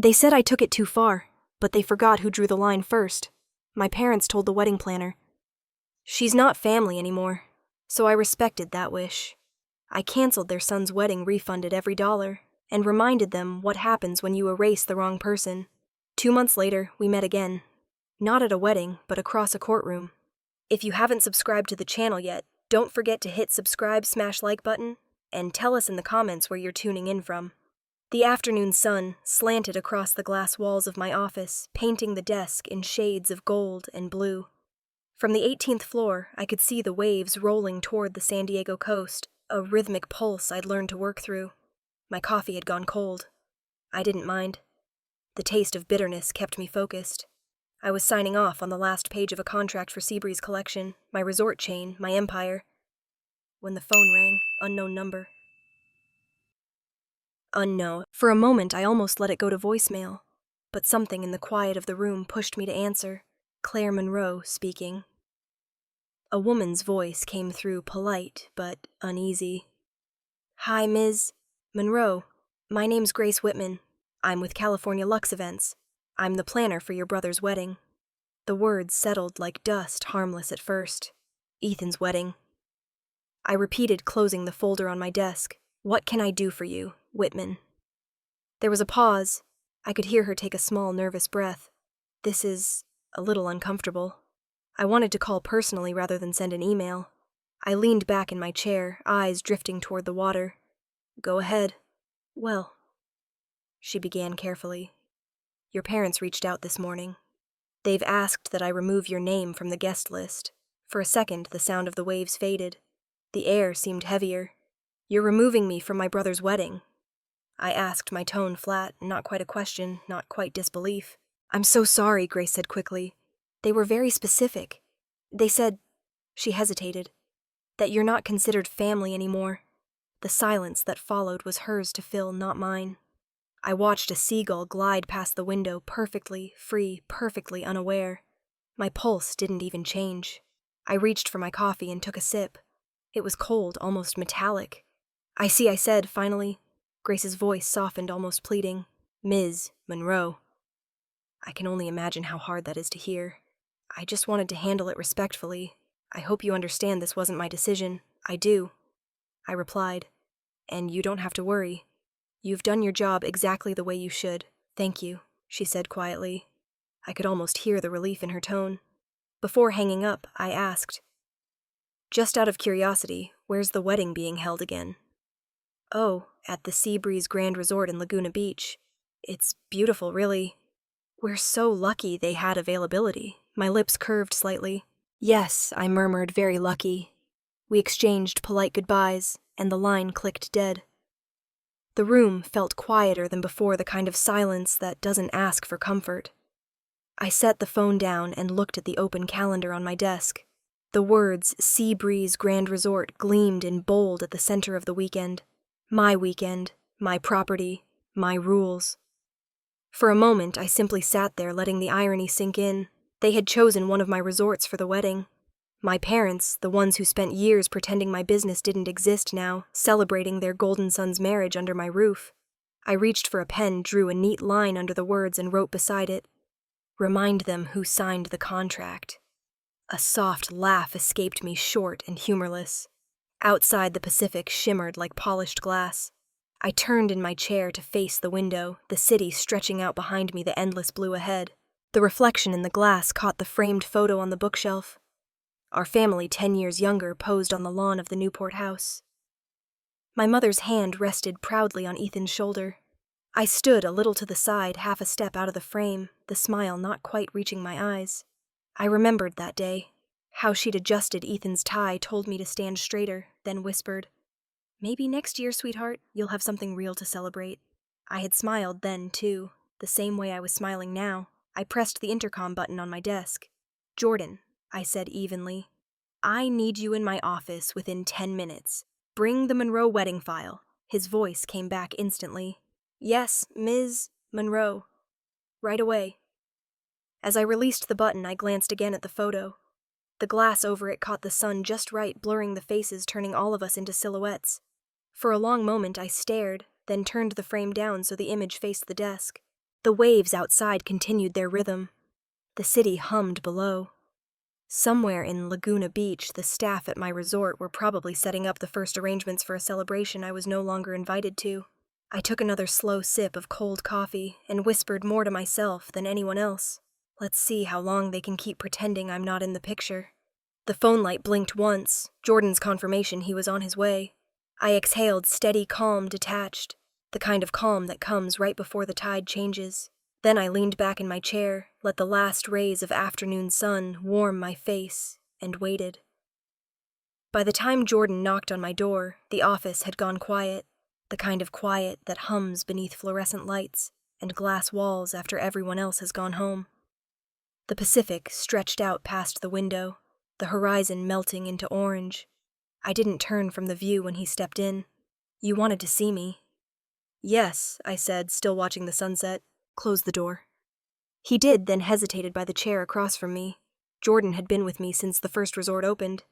They said I took it too far, but they forgot who drew the line first. My parents told the wedding planner. She's not family anymore, so I respected that wish. I canceled their son's wedding, refunded every dollar, and reminded them what happens when you erase the wrong person. 2 months later, we met again. Not at a wedding, but across a courtroom. If you haven't subscribed to the channel yet, don't forget to hit subscribe, smash like button, and tell us in the comments where you're tuning in from. The afternoon sun slanted across the glass walls of my office, painting the desk in shades of gold and blue. From the 18th floor, I could see the waves rolling toward the San Diego coast, a rhythmic pulse I'd learned to work through. My coffee had gone cold. I didn't mind. The taste of bitterness kept me focused. I was signing off on the last page of a contract for Seabreeze Collection, my resort chain, my empire, when the phone rang. Unknown number. Unknown. For a moment, I almost let it go to voicemail, but something in the quiet of the room pushed me to answer. Claire Monroe speaking. A woman's voice came through, polite but uneasy. Hi, Ms. Monroe. My name's Grace Whitman. I'm with California Lux Events. I'm the planner for your brother's wedding. The words settled like dust, harmless at first. Ethan's wedding. I repeated, closing the folder on my desk. What can I do for you, Whitman? There was a pause. I could hear her take a small, nervous breath. This is a little uncomfortable. I wanted to call personally rather than send an email. I leaned back in my chair, eyes drifting toward the water. Go ahead. Well, she began carefully. Your parents reached out this morning. They've asked that I remove your name from the guest list. For a second, the sound of the waves faded. The air seemed heavier. You're removing me from my brother's wedding? I asked, my tone flat, not quite a question, not quite disbelief. I'm so sorry, Grace said quickly. They were very specific. They said, she hesitated, that you're not considered family anymore. The silence that followed was hers to fill, not mine. I watched a seagull glide past the window, perfectly free, perfectly unaware. My pulse didn't even change. I reached for my coffee and took a sip. It was cold, almost metallic. I see, I said, finally. Grace's voice softened, almost pleading. Ms. Monroe. I can only imagine how hard that is to hear. I just wanted to handle it respectfully. I hope you understand this wasn't my decision. I do. I replied. And you don't have to worry. You've done your job exactly the way you should. Thank you, she said quietly. I could almost hear the relief in her tone. Before hanging up, I asked, just out of curiosity, where's the wedding being held again? Oh, at the Seabreeze Grand Resort in Laguna Beach. It's beautiful, really. We're so lucky they had availability. My lips curved slightly. Yes, I murmured, very lucky. We exchanged polite goodbyes, and the line clicked dead. The room felt quieter than before, the kind of silence that doesn't ask for comfort. I set the phone down and looked at the open calendar on my desk. The words Seabreeze Grand Resort gleamed in bold at the center of the weekend. My weekend, my property, my rules. For a moment, I simply sat there, letting the irony sink in. They had chosen one of my resorts for the wedding. My parents, the ones who spent years pretending my business didn't exist now, celebrating their golden son's marriage under my roof. I reached for a pen, drew a neat line under the words, and wrote beside it, remind them who signed the contract. A soft laugh escaped me, short and humorless. Outside, the Pacific shimmered like polished glass. I turned in my chair to face the window, the city stretching out behind me, the endless blue ahead. The reflection in the glass caught the framed photo on the bookshelf. Our family, 10 years younger, posed on the lawn of the Newport house. My mother's hand rested proudly on Ethan's shoulder. I stood a little to the side, half a step out of the frame, the smile not quite reaching my eyes. I remembered that day. How she'd adjusted Ethan's tie told me to stand straighter, then whispered, maybe next year, sweetheart, you'll have something real to celebrate. I had smiled then, too, the same way I was smiling now. I pressed the intercom button on my desk. Jordan, I said evenly, I need you in my office within 10 minutes. Bring the Monroe wedding file. His voice came back instantly. Yes, Ms. Monroe. Right away. As I released the button, I glanced again at the photo. The glass over it caught the sun just right, blurring the faces, turning all of us into silhouettes. For a long moment I stared, then turned the frame down so the image faced the desk. The waves outside continued their rhythm. The city hummed below. Somewhere in Laguna Beach, the staff at my resort were probably setting up the first arrangements for a celebration I was no longer invited to. I took another slow sip of cold coffee and whispered more to myself than anyone else. Let's see how long they can keep pretending I'm not in the picture. The phone light blinked once, Jordan's confirmation he was on his way. I exhaled steady calm, detached, the kind of calm that comes right before the tide changes. Then I leaned back in my chair, let the last rays of afternoon sun warm my face, and waited. By the time Jordan knocked on my door, the office had gone quiet, the kind of quiet that hums beneath fluorescent lights and glass walls after everyone else has gone home. The Pacific stretched out past the window, the horizon melting into orange. I didn't turn from the view when he stepped in. "You wanted to see me." "Yes," I said, still watching the sunset. "Close the door." He did, then hesitated by the chair across from me. Jordan had been with me since the first resort opened.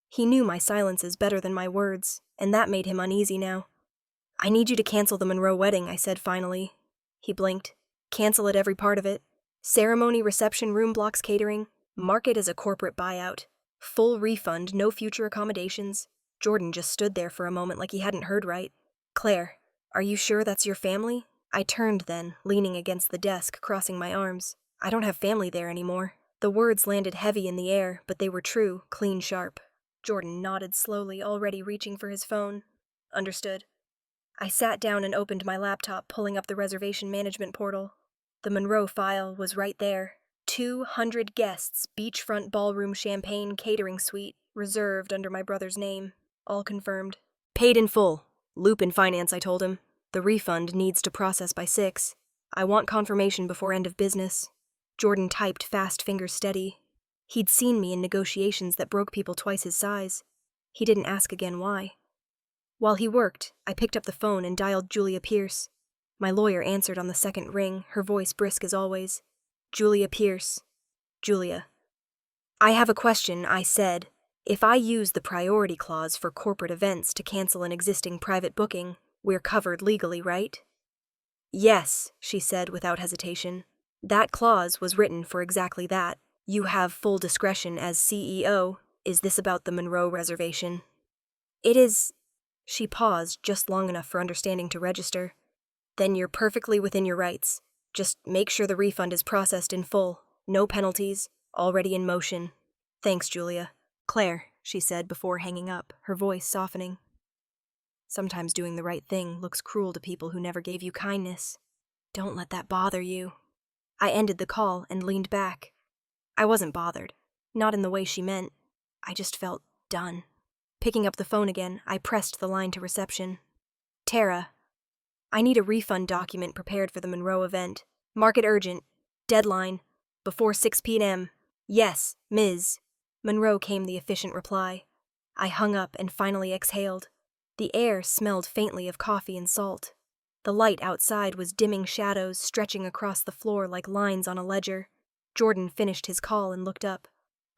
He knew my silences better than my words, and that made him uneasy now. "I need you to cancel the Monroe wedding," I said finally. He blinked. "Cancel it, every part of it. Ceremony, reception, room blocks, catering. Mark it as a corporate buyout. Full refund, no future accommodations." Jordan just stood there for a moment like he hadn't heard right. "Claire, are you sure that's your family?" I turned then, leaning against the desk, crossing my arms. "I don't have family there anymore." The words landed heavy in the air, but they were true, clean sharp. Jordan nodded slowly, already reaching for his phone. "Understood." I sat down and opened my laptop, pulling up the reservation management portal. The Monroe file was right there. 200 guests, beachfront ballroom champagne catering suite, reserved under my brother's name. All confirmed. "Paid in full. Loop in finance," I told him. "The refund needs to process by 6. I want confirmation before end of business." Jordan typed, fast fingers steady. He'd seen me in negotiations that broke people twice his size. He didn't ask again why. While he worked, I picked up the phone and dialed Julia Pierce. My lawyer answered on the second ring, her voice brisk as always. "Julia Pierce." "Julia." "I have a question," I said. "If I use the priority clause for corporate events to cancel an existing private booking, we're covered legally, right?" "Yes," she said without hesitation. "That clause was written for exactly that. You have full discretion as CEO. Is this about the Monroe reservation?" "It is." She paused just long enough for understanding to register. "Then you're perfectly within your rights. Just make sure the refund is processed in full. No penalties. Already in motion." "Thanks, Julia." "Claire," she said before hanging up, her voice softening. "Sometimes doing the right thing looks cruel to people who never gave you kindness. Don't let that bother you." I ended the call and leaned back. I wasn't bothered. Not in the way she meant. I just felt done. Picking up the phone again, I pressed the line to reception. "Tara, I need a refund document prepared for the Monroe event. Mark it urgent. Deadline. Before 6 p.m. "Yes, Ms." Monroe came the efficient reply. I hung up and finally exhaled. The air smelled faintly of coffee and salt. The light outside was dimming shadows stretching across the floor like lines on a ledger. Jordan finished his call and looked up.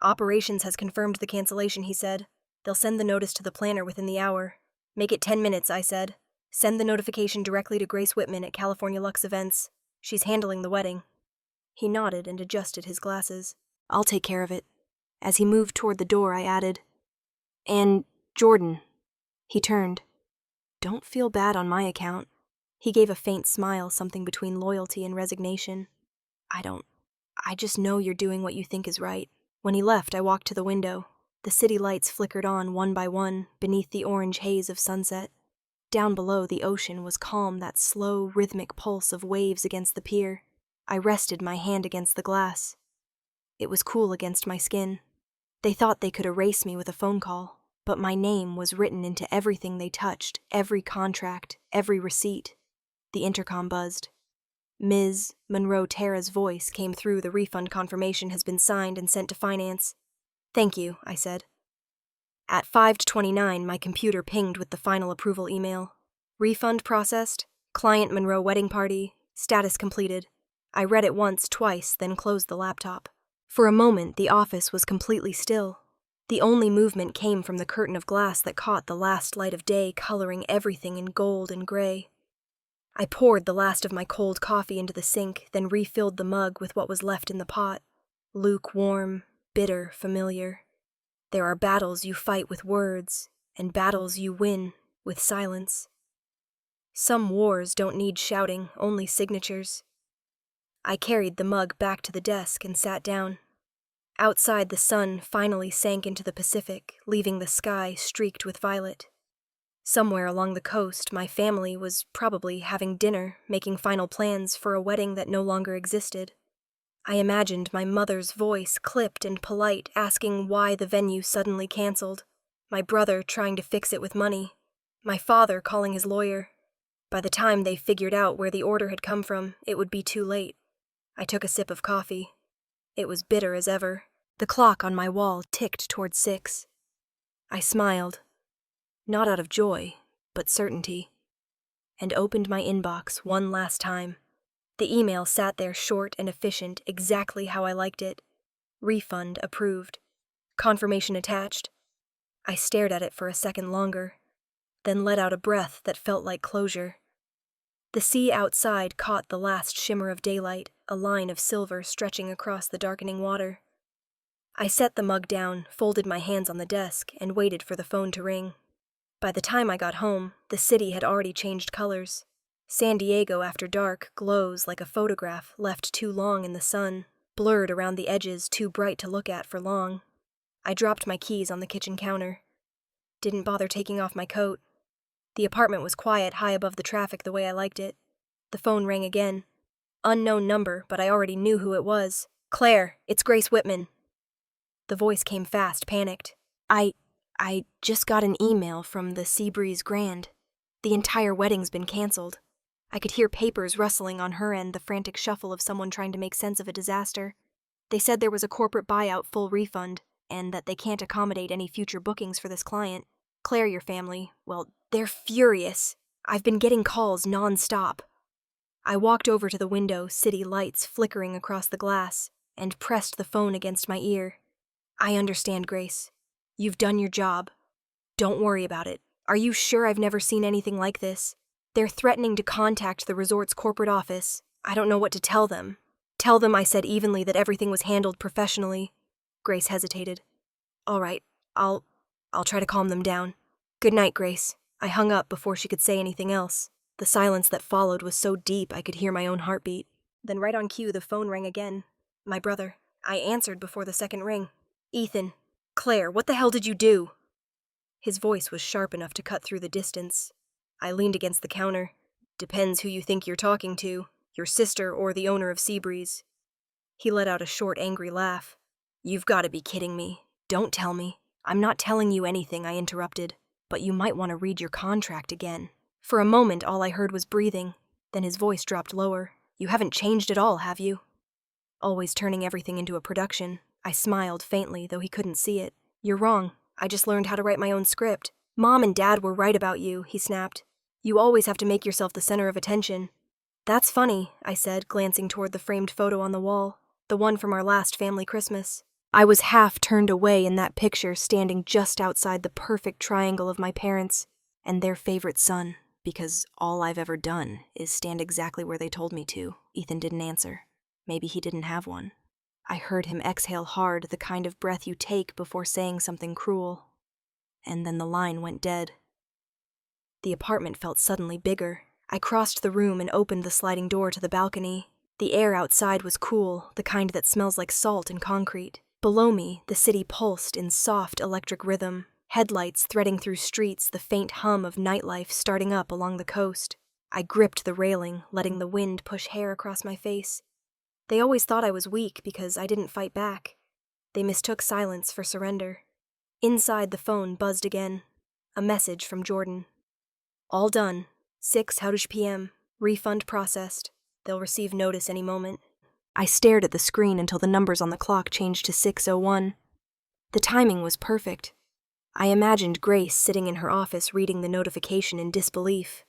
"Operations has confirmed the cancellation," he said. "They'll send the notice to the planner within the hour." "Make it 10 minutes, I said. "Send the notification directly to Grace Whitman at California Lux Events. She's handling the wedding." He nodded and adjusted his glasses. "I'll take care of it." As he moved toward the door, I added, "And Jordan." He turned. "Don't feel bad on my account." He gave a faint smile, something between loyalty and resignation. I just know you're doing what you think is right." When he left, I walked to the window. The city lights flickered on one by one, beneath the orange haze of sunset. Down below, the ocean was calm, that slow, rhythmic pulse of waves against the pier. I rested my hand against the glass. It was cool against my skin. They thought they could erase me with a phone call, but my name was written into everything they touched, every contract, every receipt. The intercom buzzed. Ms. Monroe Tara's voice came through. "The refund confirmation has been signed and sent to finance." "Thank you," I said. At 5:29, my computer pinged with the final approval email. "Refund processed. Client Monroe wedding party. Status completed." I read it once, twice, then closed the laptop. For a moment, the office was completely still. The only movement came from the curtain of glass that caught the last light of day, coloring everything in gold and gray. I poured the last of my cold coffee into the sink, then refilled the mug with what was left in the pot. Lukewarm, bitter, familiar. There are battles you fight with words, and battles you win with silence. Some wars don't need shouting, only signatures. I carried the mug back to the desk and sat down. Outside, the sun finally sank into the Pacific, leaving the sky streaked with violet. Somewhere along the coast, my family was probably having dinner, making final plans for a wedding that no longer existed. I imagined my mother's voice, clipped and polite, asking why the venue suddenly canceled. My brother trying to fix it with money. My father calling his lawyer. By the time they figured out where the order had come from, it would be too late. I took a sip of coffee. It was bitter as ever. The clock on my wall ticked toward 6. I smiled. Not out of joy, but certainty, and opened my inbox one last time. The email sat there short and efficient, exactly how I liked it. Refund approved. Confirmation attached. I stared at it for a second longer, then let out a breath that felt like closure. The sea outside caught the last shimmer of daylight, a line of silver stretching across the darkening water. I set the mug down, folded my hands on the desk, and waited for the phone to ring. By the time I got home, the city had already changed colors. San Diego after dark glows like a photograph left too long in the sun, blurred around the edges too bright to look at for long. I dropped my keys on the kitchen counter. Didn't bother taking off my coat. The apartment was quiet, high above the traffic the way I liked it. The phone rang again. Unknown number, but I already knew who it was. "Claire, it's Grace Whitman." The voice came fast, panicked. I just got an email from the Seabreeze Grand. The entire wedding's been canceled. I could hear papers rustling on her end, the frantic shuffle of someone trying to make sense of a disaster. They said there was a corporate buyout full refund, and that they can't accommodate any future bookings for this client. Claire, your family, well, they're furious. I've been getting calls non-stop. I walked over to the window, city lights flickering across the glass, and pressed the phone against my ear. "I understand, Grace. You've done your job. Don't worry about it. Are you sure I've never seen anything like this? They're threatening to contact the resort's corporate office. I don't know what to tell them." "Tell them," I said evenly, "that everything was handled professionally." Grace hesitated. "All right, I'll try to calm them down. Good night, Grace." I hung up before she could say anything else. The silence that followed was so deep I could hear my own heartbeat. Then right on cue, the phone rang again. My brother. I answered before the second ring. "Ethan. Claire, what the hell did you do?" His voice was sharp enough to cut through the distance. I leaned against the counter. "Depends who you think you're talking to, your sister or the owner of Seabreeze." He let out a short, angry laugh. "You've got to be kidding me. Don't tell me." "I'm not telling you anything," I interrupted, "but you might want to read your contract again." For a moment, all I heard was breathing. Then his voice dropped lower. "You haven't changed at all, have you?" Always turning everything into a production. I smiled faintly, though he couldn't see it. "You're wrong. I just learned how to write my own script." "Mom and Dad were right about you," he snapped. "You always have to make yourself the center of attention." "That's funny," I said, glancing toward the framed photo on the wall, the one from our last family Christmas. I was half turned away in that picture, standing just outside the perfect triangle of my parents and their favorite son, because all I've ever done is stand exactly where they told me to. Ethan didn't answer. Maybe he didn't have one. I heard him exhale hard, the kind of breath you take before saying something cruel. And then the line went dead. The apartment felt suddenly bigger. I crossed the room and opened the sliding door to the balcony. The air outside was cool, the kind that smells like salt and concrete. Below me, the city pulsed in soft electric rhythm, headlights threading through streets, the faint hum of nightlife starting up along the coast. I gripped the railing, letting the wind push hair across my face. They always thought I was weak because I didn't fight back. They mistook silence for surrender. Inside, the phone buzzed again. A message from Jordan. "All done. 6 p.m. Refund processed. They'll receive notice any moment." I stared at the screen until the numbers on the clock changed to 6:01. The timing was perfect. I imagined Grace sitting in her office reading the notification in disbelief.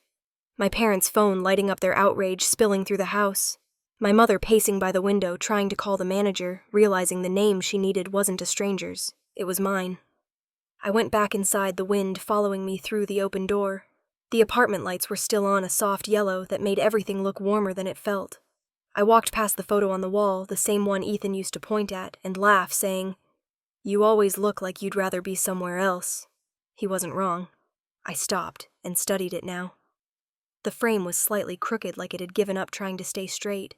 My parents' phone lighting up their outrage spilling through the house. My mother pacing by the window trying to call the manager, realizing the name she needed wasn't a stranger's. It was mine. I went back inside, the wind following me through the open door. The apartment lights were still on a soft yellow that made everything look warmer than it felt. I walked past the photo on the wall, the same one Ethan used to point at, and laugh, saying, "You always look like you'd rather be somewhere else." He wasn't wrong. I stopped and studied it now. The frame was slightly crooked, like it had given up trying to stay straight.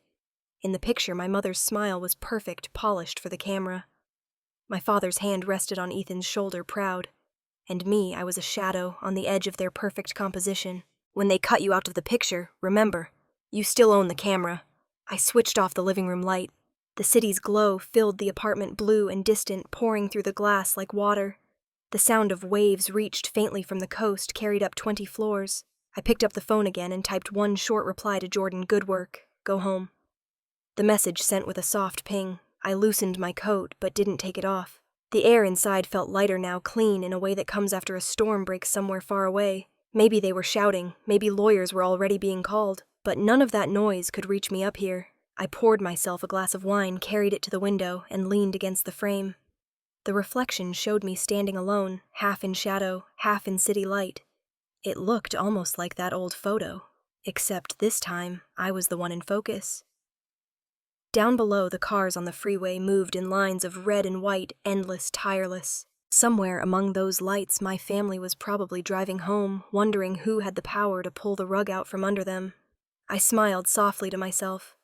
In the picture, my mother's smile was perfect, polished for the camera. My father's hand rested on Ethan's shoulder, proud. And me, I was a shadow on the edge of their perfect composition. When they cut you out of the picture, remember, you still own the camera. I switched off the living room light. The city's glow filled the apartment, blue and distant, pouring through the glass like water. The sound of waves reached faintly from the coast, carried up 20 floors. I picked up the phone again and typed one short reply to Jordan: "Good work. Go home." The message sent with a soft ping. I loosened my coat, but didn't take it off. The air inside felt lighter now, clean, in a way that comes after a storm breaks somewhere far away. Maybe they were shouting, maybe lawyers were already being called, but none of that noise could reach me up here. I poured myself a glass of wine, carried it to the window, and leaned against the frame. The reflection showed me standing alone, half in shadow, half in city light. It looked almost like that old photo, except this time I was the one in focus. Down below, the cars on the freeway moved in lines of red and white, endless, tireless. Somewhere among those lights, my family was probably driving home, wondering who had the power to pull the rug out from under them. I smiled softly to myself.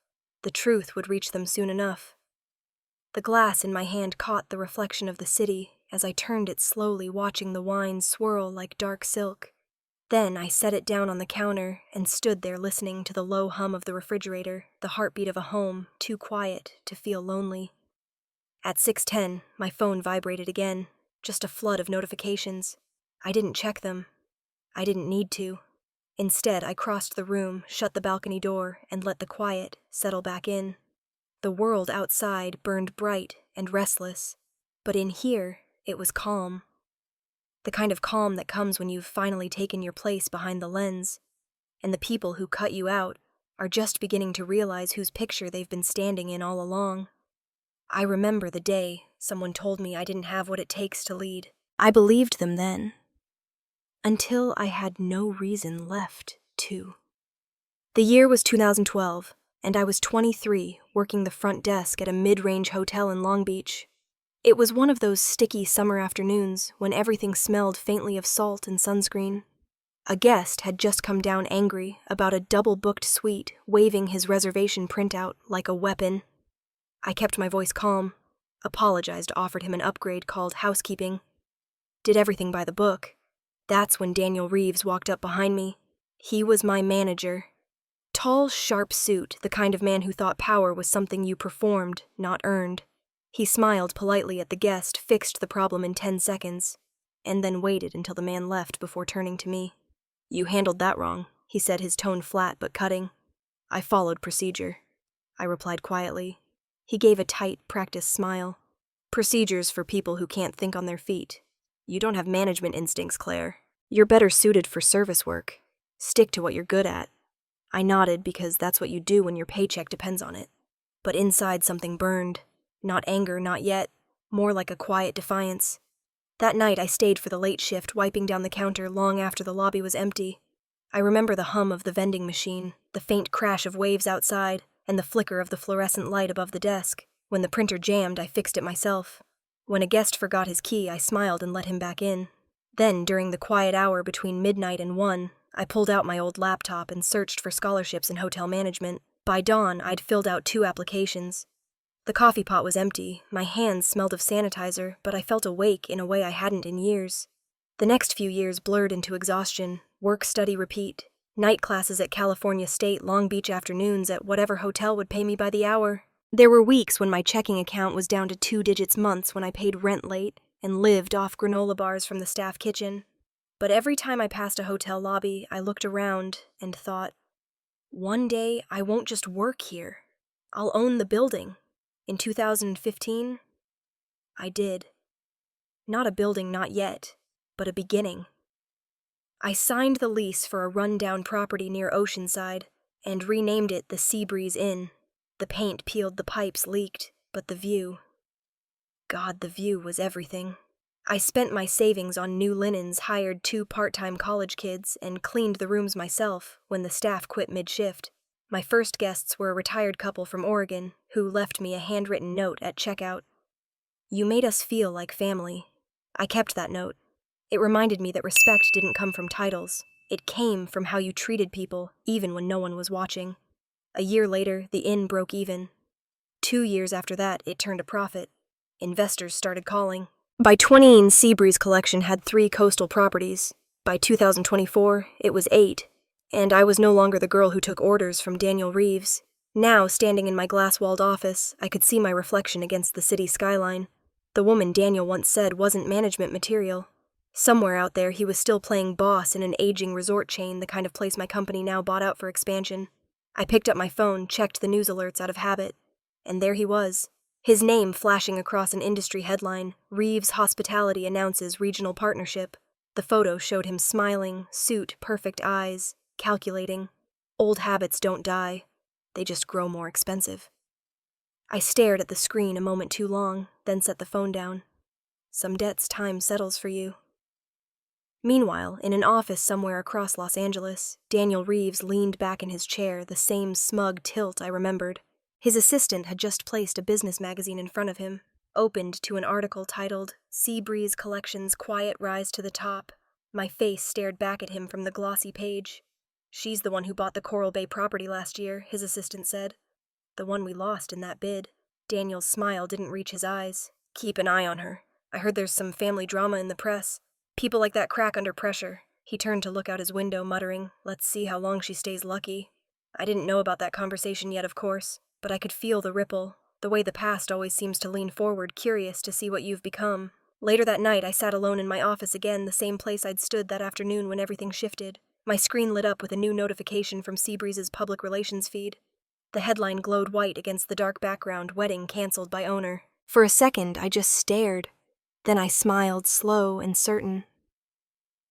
The truth would reach them soon enough. The glass in my hand caught the reflection of the city as I turned it slowly, watching the wine swirl like dark silk. Then I set it down on the counter and stood there listening to the low hum of the refrigerator, the heartbeat of a home too quiet to feel lonely. At 6:10, my phone vibrated again, just a flood of notifications. I didn't check them. I didn't need to. Instead, I crossed the room, shut the balcony door, and let the quiet settle back in. The world outside burned bright and restless, but in here, it was calm. The kind of calm that comes when you've finally taken your place behind the lens, and the people who cut you out are just beginning to realize whose picture they've been standing in all along. I remember the day someone told me I didn't have what it takes to lead. I believed them then, until I had no reason left to. The year was 2012, and I was 23, working the front desk at a mid-range hotel in Long Beach. It was one of those sticky summer afternoons when everything smelled faintly of salt and sunscreen. A guest had just come down angry about a double-booked suite, waving his reservation printout like a weapon. I kept my voice calm, apologized, offered him an upgrade called housekeeping. Did everything by the book. That's when Daniel Reeves walked up behind me. He was my manager. Tall, sharp suit, the kind of man who thought power was something you performed, not earned. He smiled politely at the guest, fixed the problem in 10 seconds, and then waited until the man left before turning to me. "You handled that wrong," he said, his tone flat but cutting. "I followed procedure," I replied quietly. He gave a tight, practiced smile. "Procedures for people who can't think on their feet. You don't have management instincts, Claire. You're better suited for service work. Stick to what you're good at." I nodded because that's what you do when your paycheck depends on it. But inside something burned. Not anger, not yet. More like a quiet defiance. That night I stayed for the late shift, wiping down the counter long after the lobby was empty. I remember the hum of the vending machine, the faint crash of waves outside, and the flicker of the fluorescent light above the desk. When the printer jammed, I fixed it myself. When a guest forgot his key, I smiled and let him back in. Then, during the quiet hour between midnight and 1, I pulled out my old laptop and searched for scholarships in hotel management. By dawn, I'd filled out 2 applications. The coffee pot was empty, my hands smelled of sanitizer, but I felt awake in a way I hadn't in years. The next few years blurred into exhaustion, work, study, repeat. Night classes at California State, Long Beach afternoons at whatever hotel would pay me by the hour. There were weeks when my checking account was down to 2 digits, months when I paid rent late and lived off granola bars from the staff kitchen. But every time I passed a hotel lobby, I looked around and thought, one day I won't just work here. I'll own the building. In 2015, I did. Not a building, not yet, but a beginning. I signed the lease for a run-down property near Oceanside and renamed it the Seabreeze Inn. The paint peeled, the pipes leaked, but the view. God, the view was everything. I spent my savings on new linens, hired 2 part-time college kids, and cleaned the rooms myself when the staff quit mid-shift. My first guests were a retired couple from Oregon who left me a handwritten note at checkout. "You made us feel like family." I kept that note. It reminded me that respect didn't come from titles. It came from how you treated people, even when no one was watching. A year later, the inn broke even. 2 years after that, it turned a profit. Investors started calling. By 20, Seabreeze Collection had 3 coastal properties. By 2024, it was 8. And I was no longer the girl who took orders from Daniel Reeves. Now, standing in my glass-walled office, I could see my reflection against the city skyline. The woman Daniel once said wasn't management material. Somewhere out there, he was still playing boss in an aging resort chain, the kind of place my company now bought out for expansion. I picked up my phone, checked the news alerts out of habit. And there he was. His name flashing across an industry headline, "Reeves Hospitality Announces Regional Partnership." The photo showed him smiling, suit, perfect eyes, calculating. Old habits don't die. They just grow more expensive. I stared at the screen a moment too long, then set the phone down. Some debts time settles for you. Meanwhile, in an office somewhere across Los Angeles, Daniel Reeves leaned back in his chair, the same smug tilt I remembered. His assistant had just placed a business magazine in front of him, opened to an article titled, "Seabreeze Collection's Quiet Rise to the Top." My face stared back at him from the glossy page. "She's the one who bought the Coral Bay property last year," his assistant said. "The one we lost in that bid." Daniel's smile didn't reach his eyes. "Keep an eye on her. I heard there's some family drama in the press. People like that crack under pressure." He turned to look out his window, muttering, "Let's see how long she stays lucky." I didn't know about that conversation yet, of course, but I could feel the ripple, the way the past always seems to lean forward, curious to see what you've become. Later that night, I sat alone in my office again, the same place I'd stood that afternoon when everything shifted. My screen lit up with a new notification from Seabreeze's public relations feed. The headline glowed white against the dark background, "Wedding canceled by owner." For a second, I just stared. Then I smiled, slow and certain.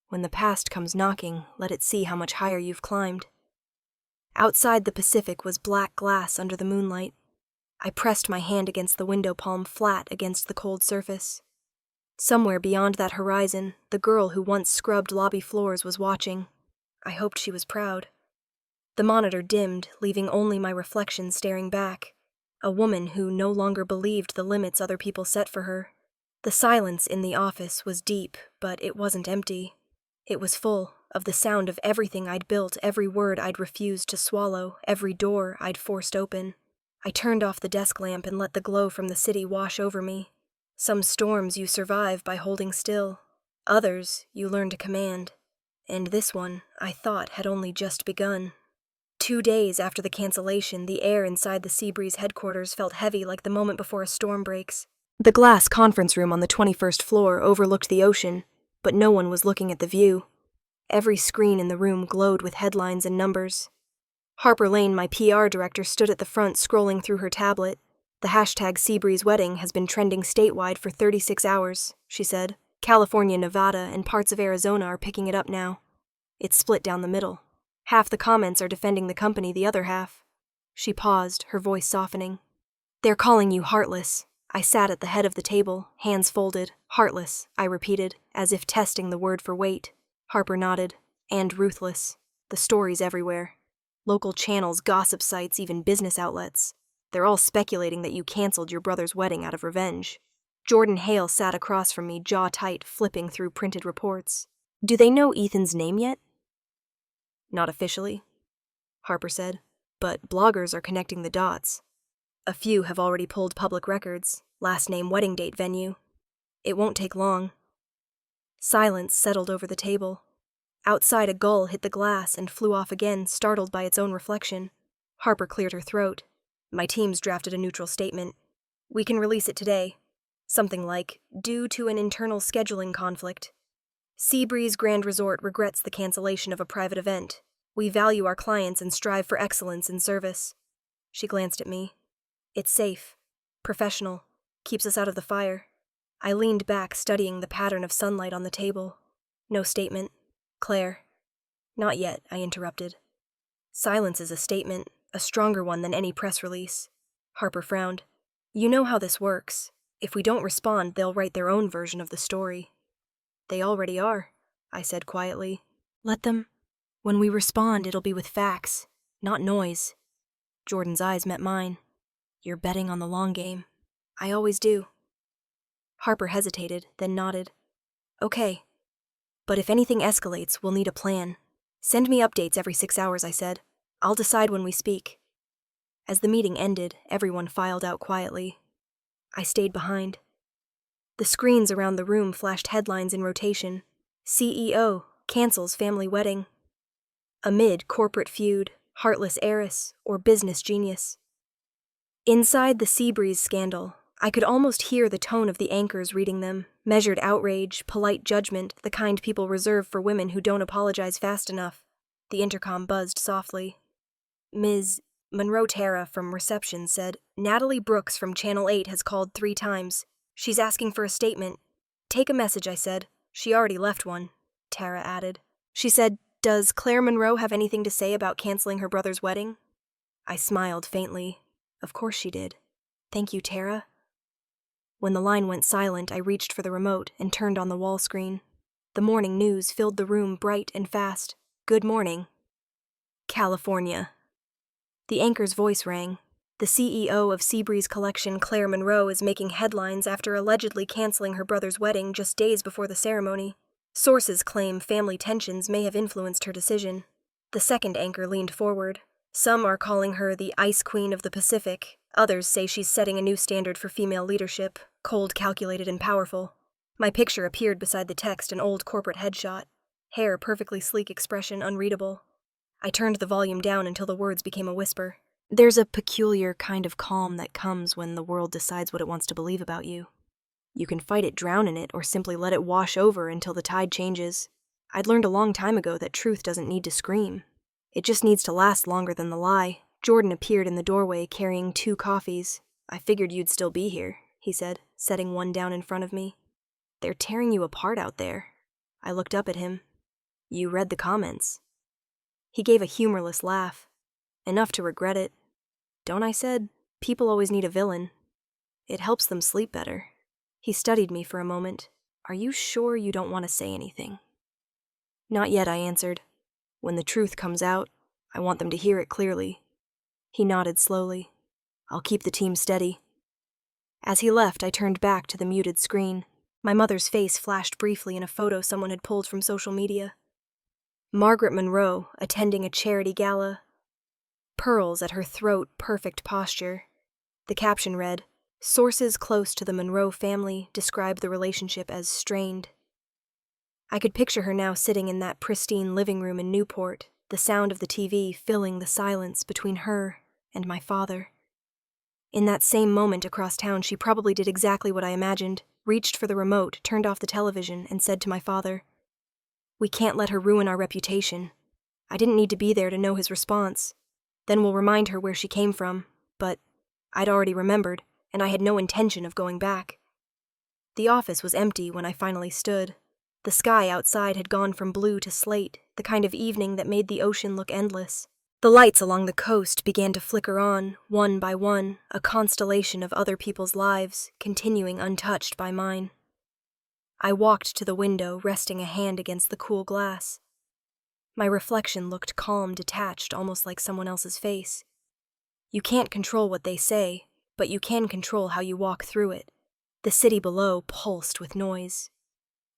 When the past comes knocking, let it see how much higher you've climbed. Outside the Pacific was black glass under the moonlight. I pressed my hand against the window palm, flat against the cold surface. Somewhere beyond that horizon, the girl who once scrubbed lobby floors was watching. I hoped she was proud. The monitor dimmed, leaving only my reflection staring back. A woman who no longer believed the limits other people set for her. The silence in the office was deep, but it wasn't empty. It was full of the sound of everything I'd built, every word I'd refused to swallow, every door I'd forced open. I turned off the desk lamp and let the glow from the city wash over me. Some storms you survive by holding still. Others you learn to command. And this one, I thought, had only just begun. 2 days after the cancellation, the air inside the Seabreeze headquarters felt heavy like the moment before a storm breaks. The glass conference room on the 21st floor overlooked the ocean, but no one was looking at the view. Every screen in the room glowed with headlines and numbers. Harper Lane, my PR director, stood at the front scrolling through her tablet. "The hashtag Seabreeze Wedding has been trending statewide for 36 hours, she said. "California, Nevada, and parts of Arizona are picking it up now. It's split down the middle. Half the comments are defending the company, the other half." She paused, her voice softening. "They're calling you heartless." I sat at the head of the table, hands folded. "Heartless," I repeated, as if testing the word for weight. Harper nodded. "And ruthless. The stories everywhere. Local channels, gossip sites, even business outlets. They're all speculating that you canceled your brother's wedding out of revenge." Jordan Hale sat across from me, jaw tight, flipping through printed reports. "Do they know Ethan's name yet?" "Not officially," Harper said, "but bloggers are connecting the dots. A few have already pulled public records, last name, wedding date, venue. It won't take long." Silence settled over the table. Outside, a gull hit the glass and flew off again, startled by its own reflection. Harper cleared her throat. "My team's drafted a neutral statement. We can release it today. Something like, due to an internal scheduling conflict. Seabreeze Grand Resort regrets the cancellation of a private event. We value our clients and strive for excellence in service." She glanced at me. "It's safe. Professional. Keeps us out of the fire." I leaned back, studying the pattern of sunlight on the table. No statement. "Claire." "Not yet," I interrupted. "Silence is a statement, a stronger one than any press release." Harper frowned. "You know how this works. If we don't respond, they'll write their own version of the story. They already are, I said quietly. Let them. When we respond, it'll be with facts, not noise. Jordan's eyes met mine. You're betting on the long game. I always do. Harper hesitated, then nodded. Okay. But if anything escalates, we'll need a plan. Send me updates every 6 hours, I said. I'll decide when we speak. As the meeting ended, everyone filed out quietly. I stayed behind. The screens around the room flashed headlines in rotation. CEO cancels family wedding. Amid corporate feud, heartless heiress, or business genius. Inside the Seabreeze scandal, I could almost hear the tone of the anchors reading them, measured outrage, polite judgment, the kind people reserve for women who don't apologize fast enough. The intercom buzzed softly. Ms. Monroe Tara from reception said, Natalie Brooks from Channel 8 has called 3 times. She's asking for a statement. Take a message, I said. She already left one, Tara added. She said, Does Claire Monroe have anything to say about canceling her brother's wedding? I smiled faintly. Of course she did. Thank you, Tara. When the line went silent, I reached for the remote and turned on the wall screen. The morning news filled the room bright and fast. Good morning. California. The anchor's voice rang. The CEO of Seabreeze Collection, Claire Monroe, is making headlines after allegedly canceling her brother's wedding just days before the ceremony. Sources claim family tensions may have influenced her decision. The second anchor leaned forward. Some are calling her the Ice Queen of the Pacific. Others say she's setting a new standard for female leadership, cold, calculated, and powerful. My picture appeared beside the text, an old corporate headshot. Hair perfectly sleek, expression unreadable. I turned the volume down until the words became a whisper. There's a peculiar kind of calm that comes when the world decides what it wants to believe about you. You can fight it, drown in it, or simply let it wash over until the tide changes. I'd learned a long time ago that truth doesn't need to scream. It just needs to last longer than the lie. Jordan appeared in the doorway carrying 2 coffees. I figured you'd still be here, he said, setting one down in front of me. They're tearing you apart out there. I looked up at him. You read the comments. He gave a humorless laugh. Enough to regret it. Don't I said, people always need a villain. It helps them sleep better. He studied me for a moment. Are you sure you don't want to say anything? Not yet, I answered. When the truth comes out, I want them to hear it clearly. He nodded slowly. I'll keep the team steady. As he left, I turned back to the muted screen. My mother's face flashed briefly in a photo someone had pulled from social media. Margaret Monroe, attending a charity gala. Pearls at her throat, perfect posture. The caption read, Sources close to the Monroe family describe the relationship as strained. I could picture her now sitting in that pristine living room in Newport, the sound of the TV filling the silence between her and my father. In that same moment across town, she probably did exactly what I imagined, reached for the remote, turned off the television, and said to my father, We can't let her ruin our reputation. I didn't need to be there to know his response. Then we'll remind her where she came from, but I'd already remembered, and I had no intention of going back. The office was empty when I finally stood. The sky outside had gone from blue to slate, the kind of evening that made the ocean look endless. The lights along the coast began to flicker on, one by one, a constellation of other people's lives, continuing untouched by mine. I walked to the window, resting a hand against the cool glass. My reflection looked calm, detached, almost like someone else's face. You can't control what they say, but you can control how you walk through it. The city below pulsed with noise.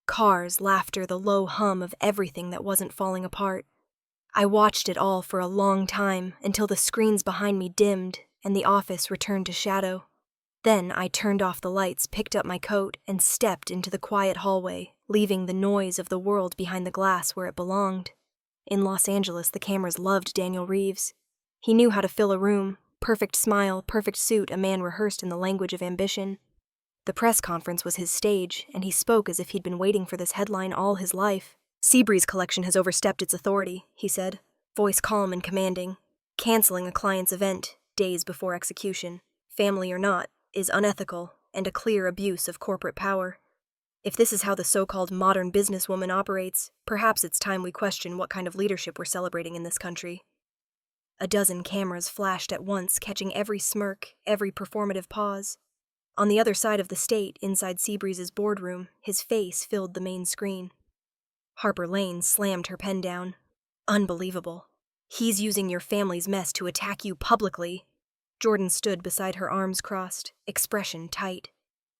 Cars, laughter, the low hum of everything that wasn't falling apart. I watched it all for a long time, until the screens behind me dimmed and the office returned to shadow. Then I turned off the lights, picked up my coat, and stepped into the quiet hallway, leaving the noise of the world behind the glass where it belonged. In Los Angeles, the cameras loved Daniel Reeves. He knew how to fill a room, perfect smile, perfect suit, a man rehearsed in the language of ambition. The press conference was his stage, and he spoke as if he'd been waiting for this headline all his life. Seabreeze Collection has overstepped its authority, he said, voice calm and commanding. Canceling a client's event, days before execution, family or not, is unethical and a clear abuse of corporate power. If this is how the so-called modern businesswoman operates, perhaps it's time we question what kind of leadership we're celebrating in this country. A dozen cameras flashed at once, catching every smirk, every performative pause. On the other side of the state, inside Seabreeze's boardroom, his face filled the main screen. Harper Lane slammed her pen down. Unbelievable. He's using your family's mess to attack you publicly. Jordan stood beside her, arms crossed, expression tight.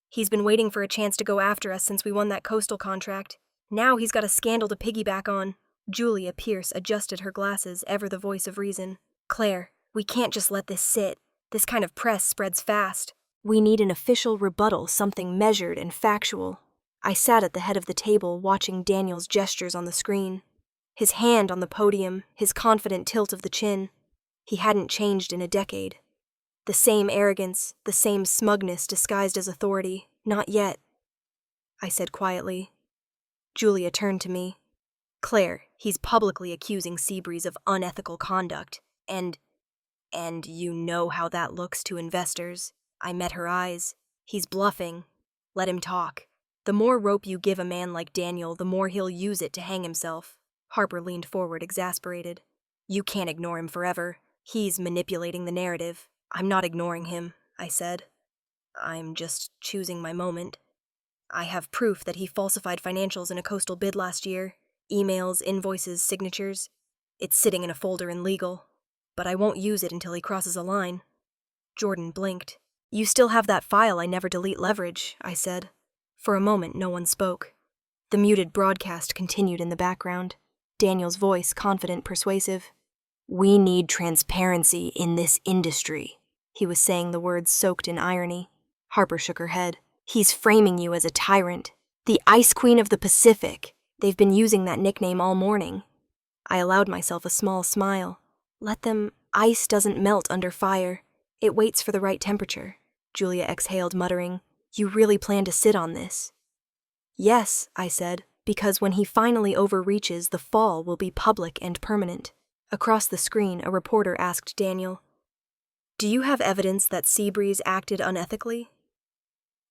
He's been waiting for a chance to go after us since we won that coastal contract. Now he's got a scandal to piggyback on. Julia Pierce adjusted her glasses, ever the voice of reason. Claire, we can't just let this sit. This kind of press spreads fast. We need an official rebuttal, something measured and factual. I sat at the head of the table, watching Daniel's gestures on the screen. His hand on the podium, his confident tilt of the chin. He hadn't changed in a decade. The same arrogance, the same smugness disguised as authority. Not yet, I said quietly. Julia turned to me. Claire, he's publicly accusing Seabreeze of unethical conduct. And you know how that looks to investors. I met her eyes. He's bluffing. Let him talk. The more rope you give a man like Daniel, the more he'll use it to hang himself. Harper leaned forward, exasperated. You can't ignore him forever. He's manipulating the narrative. I'm not ignoring him, I said. I'm just choosing my moment. I have proof that he falsified financials in a coastal bid last year. Emails, invoices, signatures. It's sitting in a folder in legal. But I won't use it until he crosses a line. Jordan blinked. You still have that file I never delete leverage, I said. For a moment, no one spoke. The muted broadcast continued in the background. Daniel's voice, confident, persuasive. We need transparency in this industry. He was saying the words soaked in irony. Harper shook her head. He's framing you as a tyrant. The Ice Queen of the Pacific. They've been using that nickname all morning. I allowed myself a small smile. Let them. Ice doesn't melt under fire. It waits for the right temperature. Julia exhaled, muttering, You really plan to sit on this? Yes, I said, because when he finally overreaches, the fall will be public and permanent. Across the screen, a reporter asked Daniel, Do you have evidence that Seabreeze acted unethically?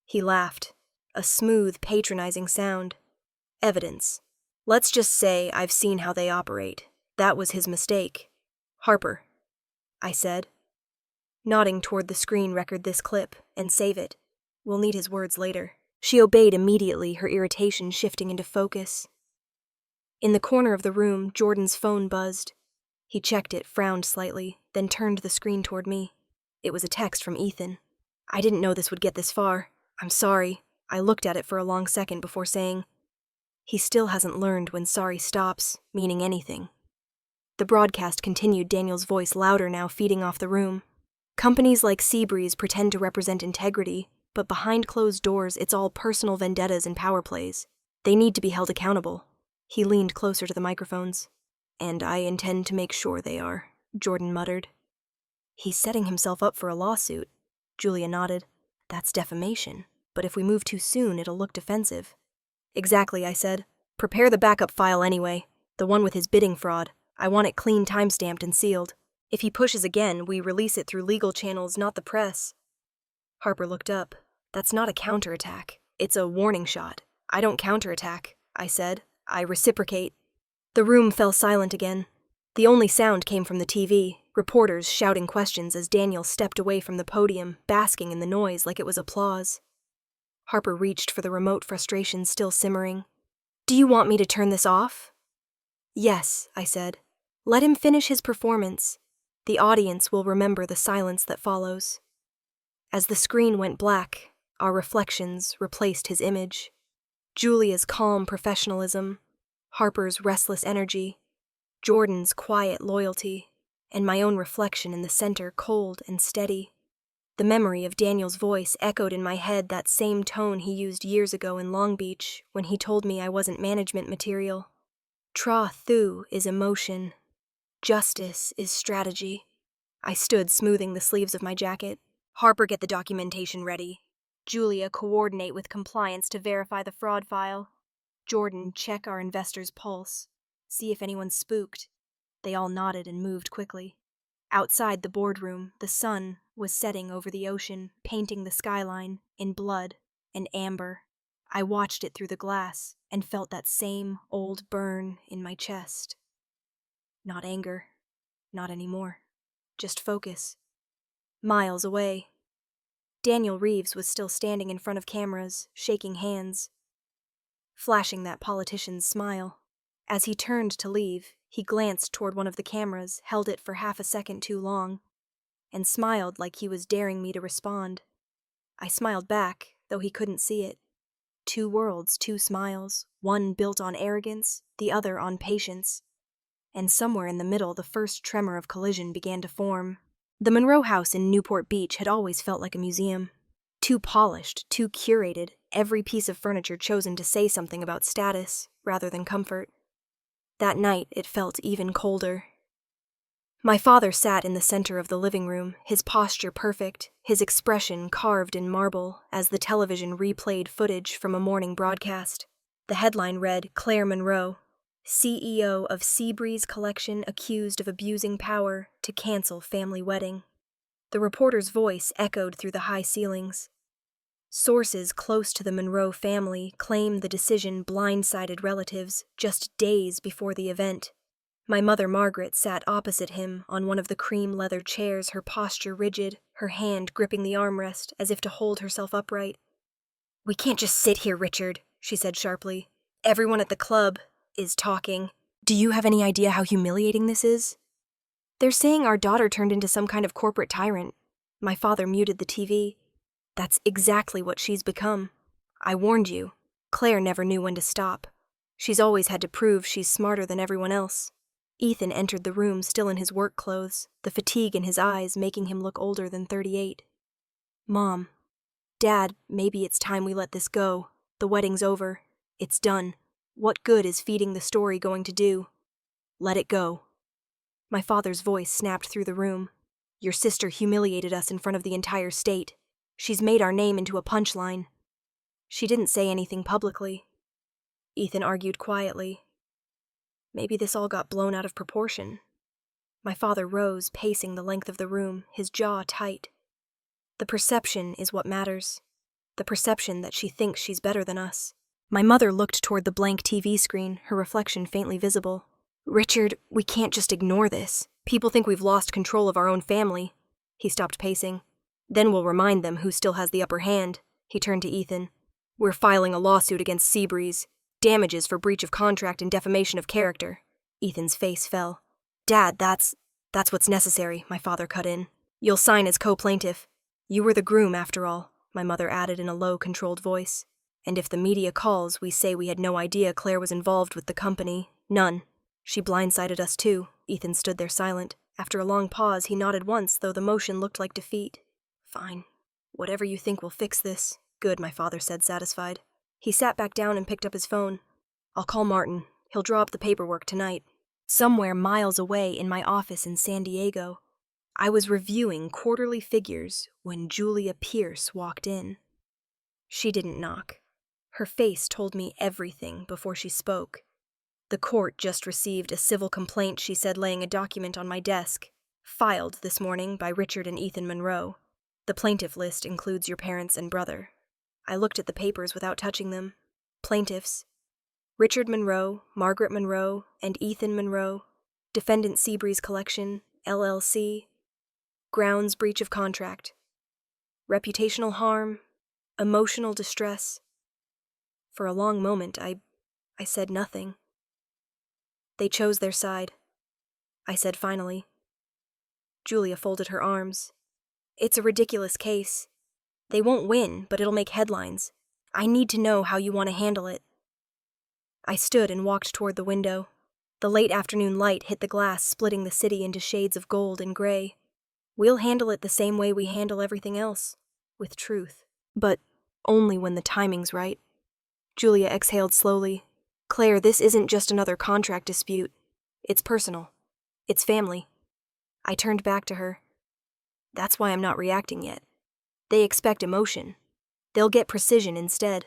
He laughed, a smooth, patronizing sound. Evidence. Let's just say I've seen how they operate. That was his mistake. Harper, I said. Nodding toward the screen, record this clip and save it. We'll need his words later. She obeyed immediately, her irritation shifting into focus. In the corner of the room, Jordan's phone buzzed. He checked it, frowned slightly, then turned the screen toward me. It was a text from Ethan. I didn't know this would get this far. I'm sorry. I looked at it for a long second before saying, He still hasn't learned when sorry stops, meaning anything. The broadcast continued, Daniel's voice louder now, feeding off the room. Companies like Seabreeze pretend to represent integrity, but behind closed doors, it's all personal vendettas and power plays. They need to be held accountable. He leaned closer to the microphones. And I intend to make sure they are, Jordan muttered. He's setting himself up for a lawsuit. Julia nodded. That's defamation, but if we move too soon, it'll look defensive. Exactly, I said. Prepare the backup file anyway, the one with his bidding fraud. I want it clean, time-stamped and sealed. If he pushes again, we release it through legal channels, not the press. Harper looked up. That's not a counterattack. It's a warning shot. I don't counterattack, I said. I reciprocate. The room fell silent again. The only sound came from the TV, reporters shouting questions as Daniel stepped away from the podium, basking in the noise like it was applause. Harper reached for the remote, frustration still simmering. Do you want me to turn this off? Yes, I said. Let him finish his performance. The audience will remember the silence that follows. As the screen went black, our reflections replaced his image. Julia's calm professionalism, Harper's restless energy, Jordan's quiet loyalty, and my own reflection in the center, cold and steady. The memory of Daniel's voice echoed in my head, that same tone he used years ago in Long Beach when he told me I wasn't management material. Tra thu is emotion. Justice is strategy. I stood, smoothing the sleeves of my jacket. Harper, get the documentation ready. Julia, coordinate with compliance to verify the fraud file. Jordan, check our investors' pulse. See if anyone's spooked. They all nodded and moved quickly. Outside the boardroom, the sun was setting over the ocean, painting the skyline in blood and amber. I watched it through the glass and felt that same old burn in my chest. Not anger, not anymore. Just focus. Miles away. Daniel Reeves was still standing in front of cameras, shaking hands, flashing that politician's smile. As he turned to leave, he glanced toward one of the cameras, held it for half a second too long, and smiled like he was daring me to respond. I smiled back, though he couldn't see it. 2 worlds, 2 smiles, one built on arrogance, the other on patience. And somewhere in the middle, the first tremor of collision began to form. The Monroe House in Newport Beach had always felt like a museum. Too polished, too curated, every piece of furniture chosen to say something about status rather than comfort. That night, it felt even colder. My father sat in the center of the living room, his posture perfect, his expression carved in marble as the television replayed footage from a morning broadcast. The headline read, "Claire Monroe, CEO of Seabreeze Collection accused of abusing power to cancel family wedding." The reporter's voice echoed through the high ceilings. Sources close to the Monroe family claim the decision blindsided relatives just days before the event. My mother Margaret sat opposite him on one of the cream leather chairs, her posture rigid, her hand gripping the armrest as if to hold herself upright. "We can't just sit here, Richard," she said sharply. "Everyone at the club is talking. Do you have any idea how humiliating this is? They're saying our daughter turned into some kind of corporate tyrant." My father muted the TV. "That's exactly what she's become. I warned you." Claire never knew when to stop. She's always had to prove she's smarter than everyone else. Ethan entered the room still in his work clothes, the fatigue in his eyes making him look older than 38. "Mom, Dad, maybe it's time we let this go. The wedding's over. It's done. What good is feeding the story going to do? Let it go." My father's voice snapped through the room. "Your sister humiliated us in front of the entire state. She's made our name into a punchline." "She didn't say anything publicly," Ethan argued quietly. "Maybe this all got blown out of proportion." My father rose, pacing the length of the room, his jaw tight. "The perception is what matters. The perception that she thinks she's better than us." My mother looked toward the blank TV screen, her reflection faintly visible. "Richard, we can't just ignore this. People think we've lost control of our own family." He stopped pacing. "Then we'll remind them who still has the upper hand." He turned to Ethan. "We're filing a lawsuit against Seabreeze. Damages for breach of contract and defamation of character." Ethan's face fell. "Dad, that's what's necessary," my father cut in. "You'll sign as co-plaintiff. You were the groom, after all," my mother added in a low, controlled voice. "And if the media calls, we say we had no idea Claire was involved with the company. None. She blindsided us too." Ethan stood there silent. After a long pause, he nodded once, though the motion looked like defeat. "Fine. Whatever you think will fix this." "Good," my father said, satisfied. He sat back down and picked up his phone. "I'll call Martin. He'll draw up the paperwork tonight." Somewhere miles away in my office in San Diego, I was reviewing quarterly figures when Julia Pierce walked in. She didn't knock. Her face told me everything before she spoke. "The court just received a civil complaint," she said, laying a document on my desk. "Filed this morning by Richard and Ethan Monroe. The plaintiff list includes your parents and brother." I looked at the papers without touching them. Plaintiffs: Richard Monroe, Margaret Monroe, and Ethan Monroe. Defendant Seabreeze Collection, LLC. Grounds breach of contract. Reputational harm. Emotional distress. For a long moment, I said nothing. "They chose their side," I said finally. Julia folded her arms. "It's a ridiculous case. They won't win, but it'll make headlines. I need to know how you want to handle it." I stood and walked toward the window. The late afternoon light hit the glass, splitting the city into shades of gold and gray. "We'll handle it the same way we handle everything else, with truth. But only when the timing's right." Julia exhaled slowly. "Claire, this isn't just another contract dispute. It's personal. It's family." I turned back to her. "That's why I'm not reacting yet. They expect emotion. They'll get precision instead."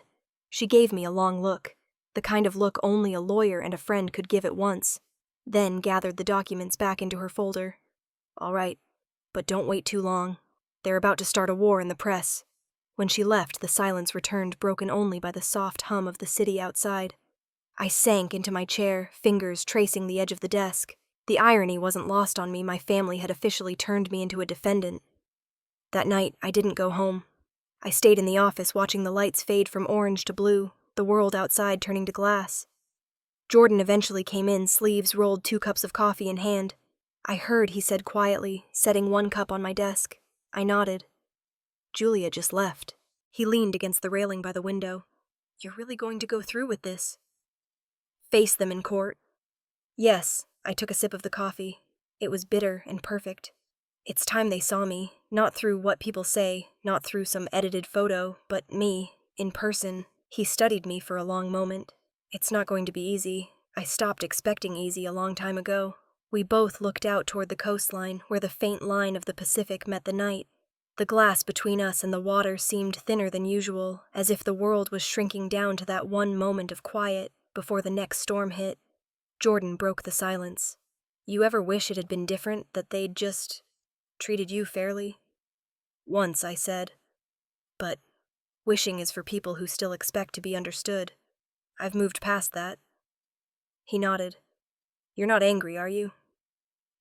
She gave me a long look, the kind of look only a lawyer and a friend could give at once, then gathered the documents back into her folder. "All right, but don't wait too long. They're about to start a war in the press." When she left, the silence returned, broken only by the soft hum of the city outside. I sank into my chair, fingers tracing the edge of the desk. The irony wasn't lost on me. My family had officially turned me into a defendant. That night, I didn't go home. I stayed in the office watching the lights fade from orange to blue, the world outside turning to glass. Jordan eventually came in, sleeves rolled, 2 cups of coffee in hand. I heard he said quietly, setting 1 cup on my desk. I nodded. Julia just left. He leaned against the railing by the window. You're really going to go through with this? Face them in court. Yes, I took a sip of the coffee. It was bitter and perfect. It's time they saw me, not through what people say, not through some edited photo, but me, in person. He studied me for a long moment. It's not going to be easy. I stopped expecting easy a long time ago. We both looked out toward the coastline, where the faint line of the Pacific met the night. The glass between us and the water seemed thinner than usual, as if the world was shrinking down to that one moment of quiet before the next storm hit. Jordan broke the silence. You ever wish it had been different, that they'd just treated you fairly? Once, I said. But wishing is for people who still expect to be understood. I've moved past that. He nodded. You're not angry, are you?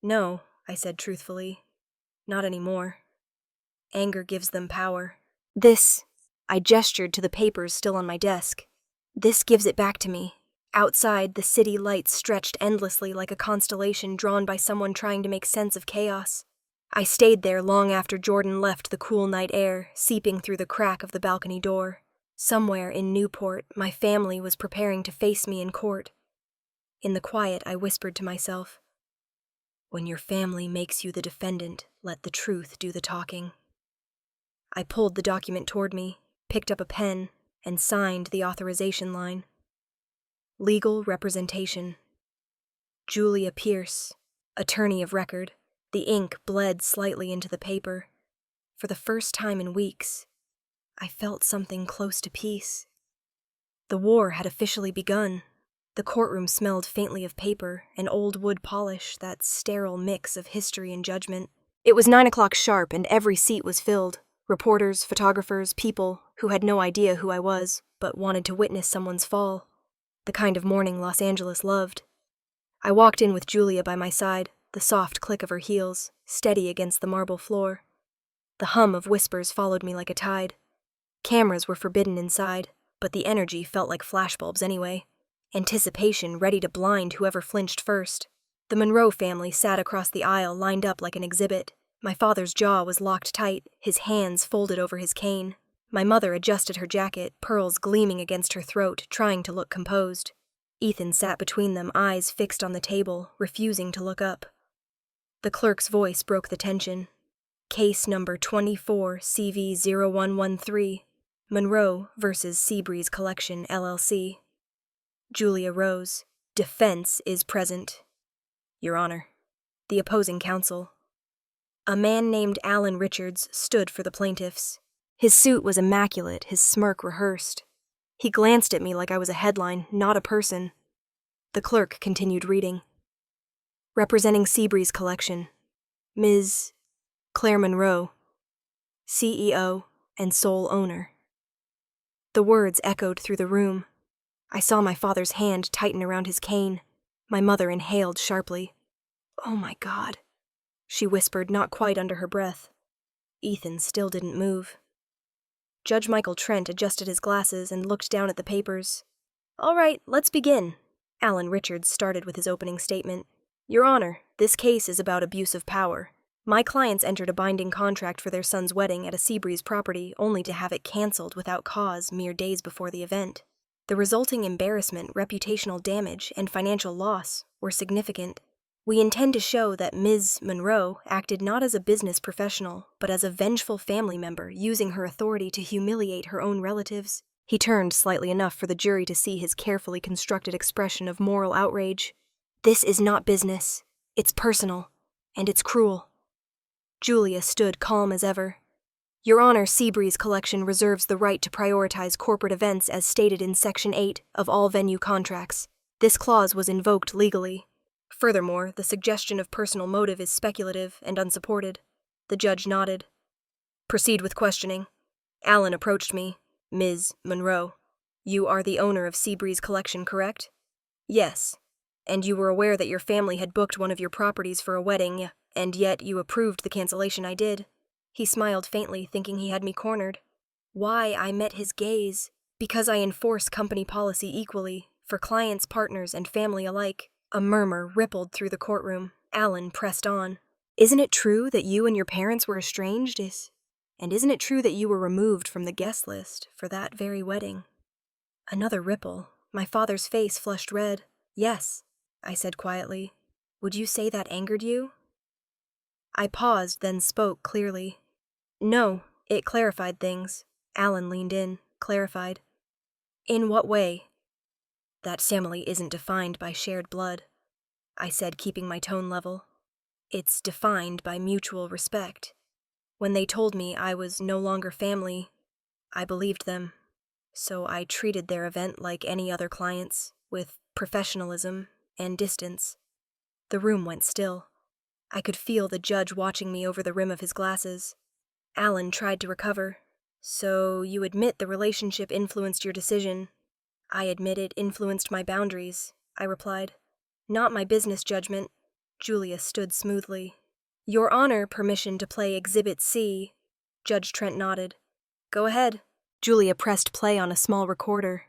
No, I said truthfully. Not anymore. Anger gives them power. I gestured to the papers still on my desk. This gives it back to me. Outside, the city lights stretched endlessly like a constellation drawn by someone trying to make sense of chaos. I stayed there long after Jordan left, the cool night air seeping through the crack of the balcony door. Somewhere in Newport, my family was preparing to face me in court. In the quiet, I whispered to myself, when your family makes you the defendant, let the truth do the talking. I pulled the document toward me, picked up a pen, and signed the authorization line. Legal representation. Julia Pierce, attorney of record. The ink bled slightly into the paper. For the first time in weeks, I felt something close to peace. The war had officially begun. The courtroom smelled faintly of paper and old wood polish, that sterile mix of history and judgment. It was 9 o'clock sharp, and every seat was filled. Reporters, photographers, people who had no idea who I was, but wanted to witness someone's fall. The kind of morning Los Angeles loved. I walked in with Julia by my side, the soft click of her heels, steady against the marble floor. The hum of whispers followed me like a tide. Cameras were forbidden inside, but the energy felt like flashbulbs anyway. Anticipation ready to blind whoever flinched first. The Monroe family sat across the aisle, lined up like an exhibit. My father's jaw was locked tight, his hands folded over his cane. My mother adjusted her jacket, pearls gleaming against her throat, trying to look composed. Ethan sat between them, eyes fixed on the table, refusing to look up. The clerk's voice broke the tension. Case number 24 CV0113, Monroe versus Seabreeze Collection, LLC. Julia rose. Defense is present. Your Honor. The opposing counsel. A man named Alan Richards stood for the plaintiffs. His suit was immaculate, his smirk rehearsed. He glanced at me like I was a headline, not a person. The clerk continued reading. Representing Seabreeze Collection, Ms. Claire Monroe, CEO and sole owner. The words echoed through the room. I saw my father's hand tighten around his cane. My mother inhaled sharply. Oh my God, she whispered, not quite under her breath. Ethan still didn't move. Judge Michael Trent adjusted his glasses and looked down at the papers. All right, let's begin. Alan Richards started with his opening statement. Your Honor, this case is about abuse of power. My clients entered a binding contract for their son's wedding at a Seabreeze property only to have it canceled without cause mere days before the event. The resulting embarrassment, reputational damage, and financial loss were significant. We intend to show that Ms. Monroe acted not as a business professional, but as a vengeful family member using her authority to humiliate her own relatives. He turned slightly enough for the jury to see his carefully constructed expression of moral outrage. This is not business. It's personal, and it's cruel. Julia stood calm as ever. Your Honor, Seabreeze Collection reserves the right to prioritize corporate events as stated in Section 8 of all venue contracts. This clause was invoked legally. Furthermore, the suggestion of personal motive is speculative and unsupported. The judge nodded. Proceed with questioning. Alan approached me. Ms. Monroe, you are the owner of Seabreeze Collection, correct? Yes. And you were aware that your family had booked one of your properties for a wedding, and yet you approved the cancellation I did. He smiled faintly, thinking he had me cornered. Why I met his gaze? Because I enforce company policy equally, for clients, partners, and family alike. A murmur rippled through the courtroom. Alan pressed on. Isn't it true that you and your parents were estranged? And isn't it true that you were removed from the guest list for that very wedding? Another ripple. My father's face flushed red. Yes, I said quietly. Would you say that angered you? I paused, then spoke clearly. No, it clarified things. Alan leaned in, clarified. In what way? That family isn't defined by shared blood, I said, keeping my tone level. It's defined by mutual respect. When they told me I was no longer family, I believed them. So I treated their event like any other client's, with professionalism and distance. The room went still. I could feel the judge watching me over the rim of his glasses. Alan tried to recover. So you admit the relationship influenced your decision? I admit it influenced my boundaries, I replied. Not my business judgment. Julia stood smoothly. Your Honor, permission to play Exhibit C. Judge Trent nodded. Go ahead. Julia pressed play on a small recorder.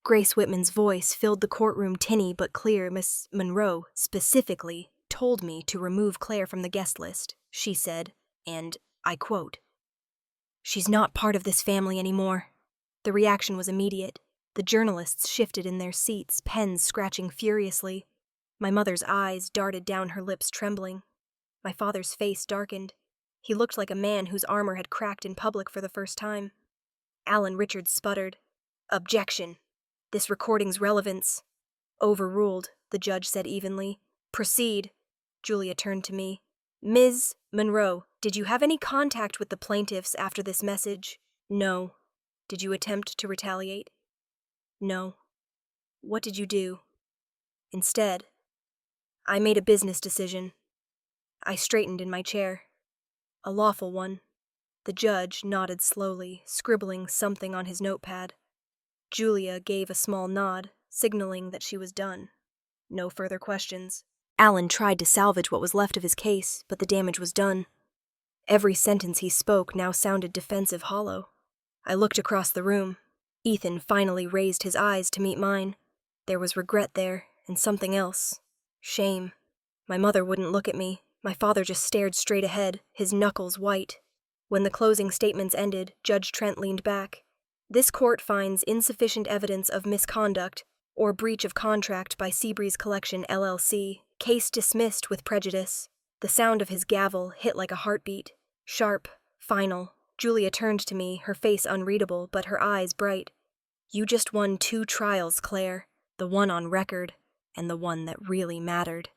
Grace Whitman's voice filled the courtroom, tinny but clear. Miss Monroe, specifically, told me to remove Claire from the guest list, she said, and I quote, She's not part of this family anymore. The reaction was immediate. The journalists shifted in their seats, pens scratching furiously. My mother's eyes darted down her lips, trembling. My father's face darkened. He looked like a man whose armor had cracked in public for the first time. Alan Richards sputtered. Objection. This recording's relevance. Overruled, the judge said evenly. Proceed. Julia turned to me. Ms. Monroe, did you have any contact with the plaintiffs after this message? No. Did you attempt to retaliate? No. What did you do? Instead, I made a business decision. I straightened in my chair. A lawful one. The judge nodded slowly, scribbling something on his notepad. Julia gave a small nod, signaling that she was done. No further questions. Alan tried to salvage what was left of his case, but the damage was done. Every sentence he spoke now sounded defensive, hollow. I looked across the room. Ethan finally raised his eyes to meet mine. There was regret there, and something else. Shame. My mother wouldn't look at me. My father just stared straight ahead, his knuckles white. When the closing statements ended, Judge Trent leaned back. This court finds insufficient evidence of misconduct or breach of contract by Seabreeze Collection, LLC. Case dismissed with prejudice. The sound of his gavel hit like a heartbeat. Sharp, final. Julia turned to me, her face unreadable, but her eyes bright. You just won 2 trials, Claire. The one on record, and the one that really mattered.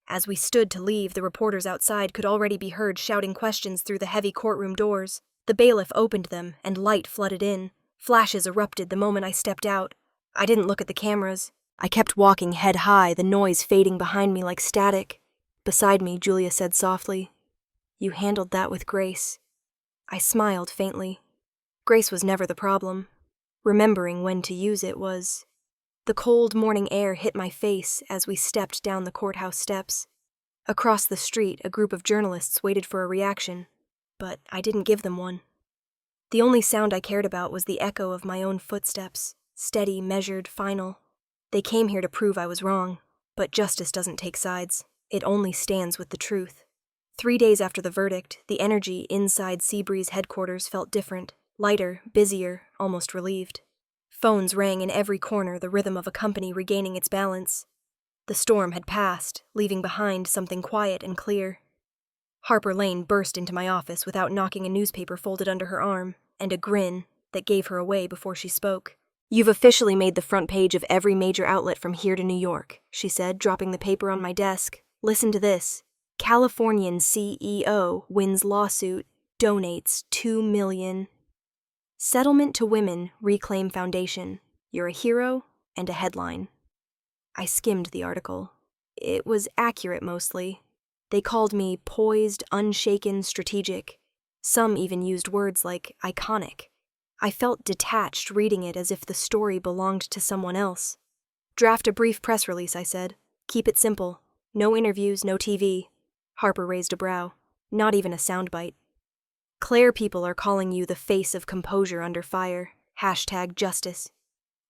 As we stood to leave, the reporters outside could already be heard shouting questions through the heavy courtroom doors. The bailiff opened them, and light flooded in. Flashes erupted the moment I stepped out. I didn't look at the cameras. I kept walking head high, the noise fading behind me like static. Beside me, Julia said softly, You handled that with grace. I smiled faintly. Grace was never the problem. Remembering when to use it was. The cold morning air hit my face as we stepped down the courthouse steps. Across the street, a group of journalists waited for a reaction, but I didn't give them one. The only sound I cared about was the echo of my own footsteps, steady, measured, final. They came here to prove I was wrong, but justice doesn't take sides. It only stands with the truth. 3 days after the verdict, the energy inside Seabreeze headquarters felt different, lighter, busier, almost relieved. Phones rang in every corner, the rhythm of a company regaining its balance. The storm had passed, leaving behind something quiet and clear. Harper Lane burst into my office without knocking a newspaper folded under her arm, and a grin that gave her away before she spoke. You've officially made the front page of every major outlet from here to New York, she said, dropping the paper on my desk. Listen to this. Californian CEO wins lawsuit, donates $2 million. Settlement to Women Reclaim Foundation. You're a hero and a headline. I skimmed the article. It was accurate mostly. They called me poised, unshaken, strategic. Some even used words like iconic. I felt detached reading it as if the story belonged to someone else. Draft a brief press release, I said. Keep it simple. No interviews, no TV. Harper raised a brow. Not even a soundbite. Claire people are calling you the face of composure under fire. #justice.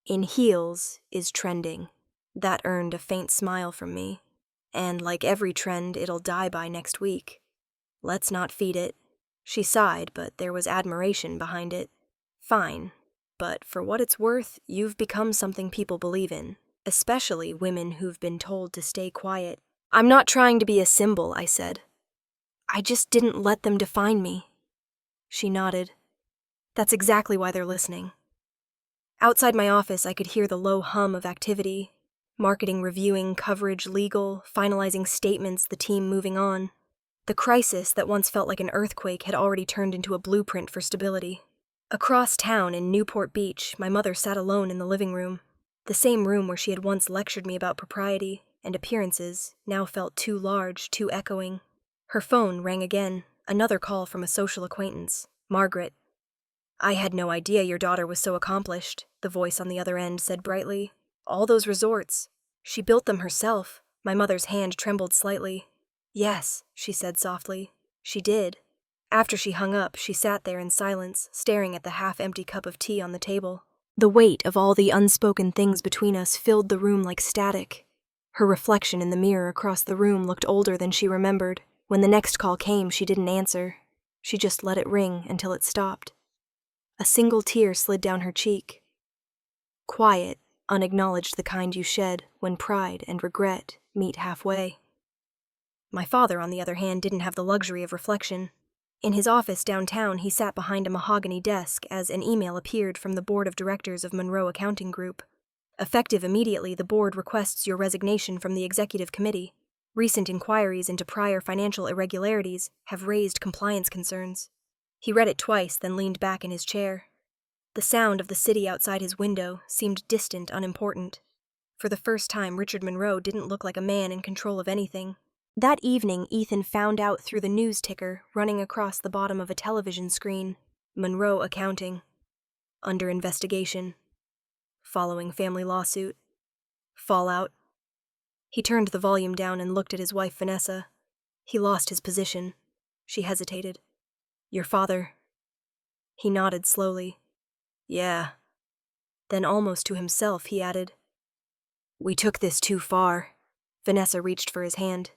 In heels is trending. That earned a faint smile from me. And like every trend, it'll die by next week. Let's not feed it. She sighed, but there was admiration behind it. Fine. But for what it's worth, you've become something people believe in, especially women who've been told to stay quiet. I'm not trying to be a symbol, I said. I just didn't let them define me. She nodded. That's exactly why they're listening. Outside my office, I could hear the low hum of activity. Marketing reviewing, coverage legal, finalizing statements, the team moving on. The crisis that once felt like an earthquake had already turned into a blueprint for stability. Across town in Newport Beach, my mother sat alone in the living room. The same room where she had once lectured me about propriety, and appearances now felt too large, too echoing. Her phone rang again, another call from a social acquaintance, Margaret. I had no idea your daughter was so accomplished, the voice on the other end said brightly. All those resorts. She built them herself. My mother's hand trembled slightly. Yes, she said softly. She did. After she hung up, she sat there in silence, staring at the half-empty cup of tea on the table. The weight of all the unspoken things between us filled the room like static. Her reflection in the mirror across the room looked older than she remembered. When the next call came, she didn't answer. She just let it ring until it stopped. A single tear slid down her cheek. Quiet, unacknowledged, the kind you shed when pride and regret meet halfway. My father, on the other hand, didn't have the luxury of reflection. In his office downtown, he sat behind a mahogany desk as an email appeared from the board of directors of Monroe Accounting Group. Effective immediately, the board requests your resignation from the executive committee. Recent inquiries into prior financial irregularities have raised compliance concerns. He read it twice, then leaned back in his chair. The sound of the city outside his window seemed distant, unimportant. For the first time, Richard Monroe didn't look like a man in control of anything. That evening, Ethan found out through the news ticker running across the bottom of a television screen. Monroe Accounting. Under investigation. Following family lawsuit. Fallout. He turned the volume down and looked at his wife, Vanessa. He lost his position. She hesitated. Your father. He nodded slowly. Yeah. Then almost to himself, he added, We took this too far. Vanessa reached for his hand.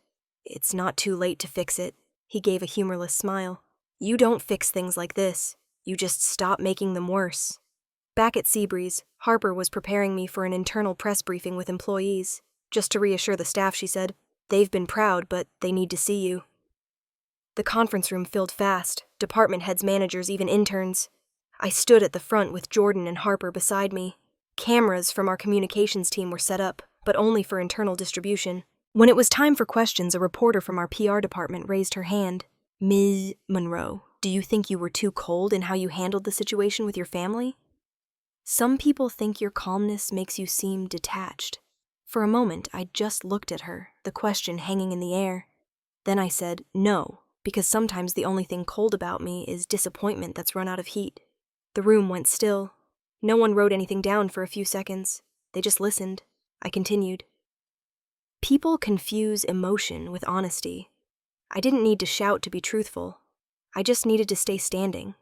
It's not too late to fix it. He gave a humorless smile. You don't fix things like this. You just stop making them worse. Back at Seabreeze, Harper was preparing me for an internal press briefing with employees. Just to reassure the staff, she said, They've been proud, but they need to see you. The conference room filled fast, department heads, managers, even interns. I stood at the front with Jordan and Harper beside me. Cameras from our communications team were set up, but only for internal distribution. When it was time for questions, a reporter from our PR department raised her hand. Ms. Monroe, do you think you were too cold in how you handled the situation with your family? Some people think your calmness makes you seem detached. For a moment, I just looked at her, the question hanging in the air. Then I said, no, because sometimes the only thing cold about me is disappointment that's run out of heat. The room went still. No one wrote anything down for a few seconds. They just listened. I continued. People confuse emotion with honesty. I didn't need to shout to be truthful. I just needed to stay standing.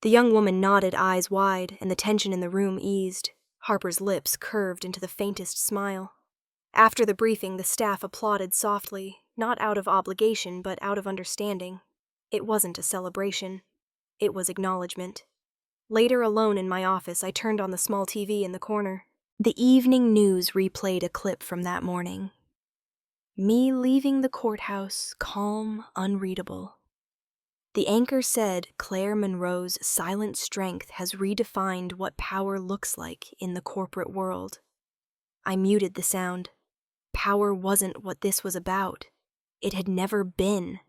The young woman nodded, eyes wide, and the tension in the room eased. Harper's lips curved into the faintest smile. After the briefing, the staff applauded softly, not out of obligation, but out of understanding. It wasn't a celebration. It was acknowledgement. Later, alone in my office, I turned on the small TV in the corner. The evening news replayed a clip from that morning. Me leaving the courthouse, calm, unreadable. The anchor said Claire Monroe's silent strength has redefined what power looks like in the corporate world. I muted the sound. Power wasn't what this was about. It had never been.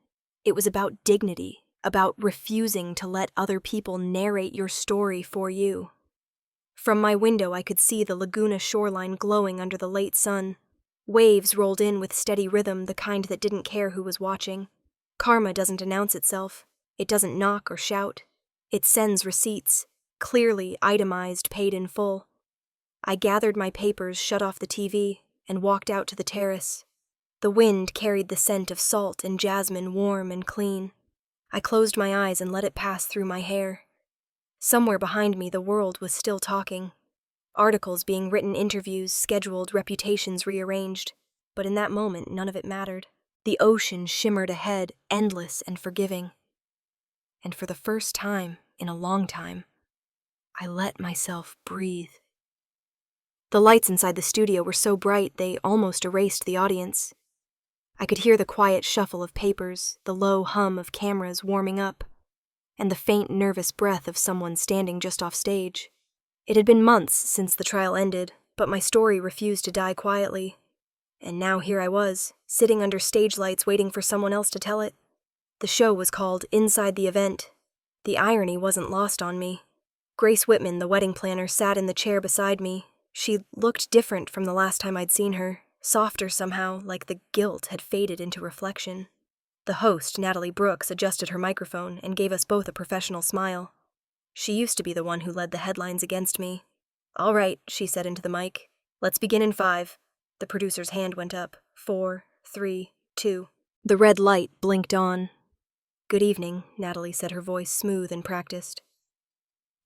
It was about dignity, about refusing to let other people narrate your story for you. From my window, I could see the Laguna shoreline glowing under the late sun. Waves rolled in with steady rhythm, the kind that didn't care who was watching. Karma doesn't announce itself. It doesn't knock or shout. It sends receipts, clearly itemized, paid in full. I gathered my papers, shut off the TV, and walked out to the terrace. The wind carried the scent of salt and jasmine, warm and clean. I closed my eyes and let it pass through my hair. Somewhere behind me, the world was still talking. Articles being written, interviews scheduled, reputations rearranged. But in that moment, none of it mattered. The ocean shimmered ahead, endless and forgiving. And for the first time in a long time, I let myself breathe. The lights inside the studio were so bright they almost erased the audience. I could hear the quiet shuffle of papers, the low hum of cameras warming up, and the faint, nervous breath of someone standing just off stage. It had been months since the trial ended, but my story refused to die quietly. And now here I was, sitting under stage lights waiting for someone else to tell it. The show was called Inside the Event. The irony wasn't lost on me. Grace Whitman, the wedding planner, sat in the chair beside me. She looked different from the last time I'd seen her, softer somehow, like the guilt had faded into reflection. The host, Natalie Brooks, adjusted her microphone and gave us both a professional smile. She used to be the one who led the headlines against me. "All right," she said into the mic. "Let's begin in 5. The producer's hand went up. 4, 3, 2. The red light blinked on. "Good evening," Natalie said, her voice smooth and practiced.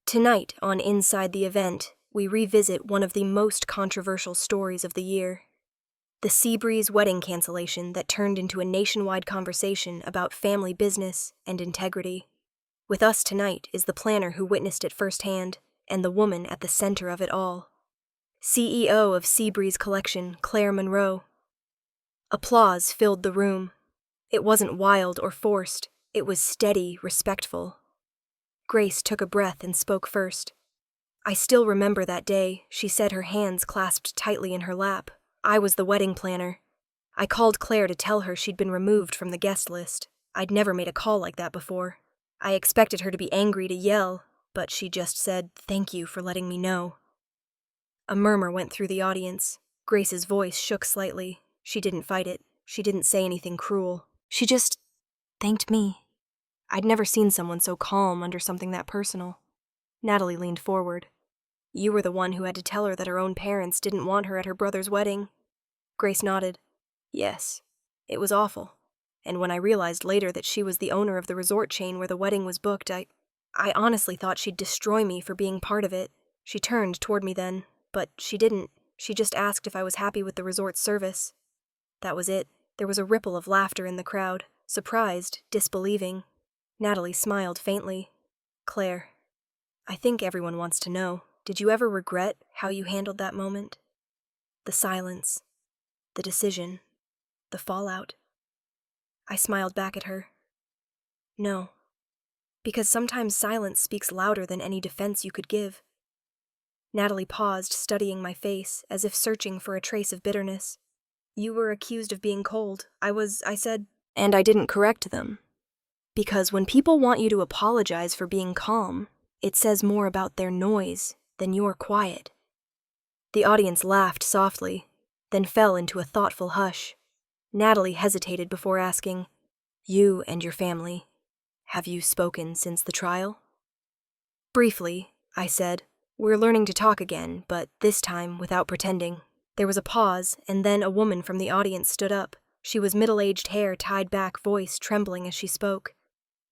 "Tonight on Inside the Event, we revisit one of the most controversial stories of the year. The Seabreeze wedding cancellation that turned into a nationwide conversation about family business and integrity. With us tonight is the planner who witnessed it firsthand, and the woman at the center of it all. CEO of Seabreeze Collection, Claire Monroe." Applause filled the room. It wasn't wild or forced. It was steady, respectful. Grace took a breath and spoke first. "I still remember that day," she said, her hands clasped tightly in her lap. "I was the wedding planner. I called Claire to tell her she'd been removed from the guest list. I'd never made a call like that before. I expected her to be angry, to yell, but she just said, 'Thank you for letting me know.'" A murmur went through the audience. Grace's voice shook slightly. She didn't fight it. She didn't say anything cruel. She just thanked me. I'd never seen someone so calm under something that personal. Natalie leaned forward. "You were the one who had to tell her that her own parents didn't want her at her brother's wedding." Grace nodded. "Yes, it was awful. And when I realized later that she was the owner of the resort chain where the wedding was booked, I honestly thought she'd destroy me for being part of it." She turned toward me then, but she didn't. She just asked if I was happy with the resort's service. That was it. There was a ripple of laughter in the crowd, surprised, disbelieving. Natalie smiled faintly. "Claire, I think everyone wants to know, did you ever regret how you handled that moment? The silence, the decision, the fallout?" I smiled back at her. "No, because sometimes silence speaks louder than any defense you could give." Natalie paused, studying my face, as if searching for a trace of bitterness. "You were accused of being cold. I said, and I didn't correct them. Because when people want you to apologize for being calm, it says more about their noise than your quiet." The audience laughed softly, then fell into a thoughtful hush. Natalie hesitated before asking, "You and your family, have you spoken since the trial?" "Briefly," I said. "We're learning to talk again, but this time without pretending." There was a pause, and then a woman from the audience stood up. She was middle-aged, hair tied back, voice trembling as she spoke.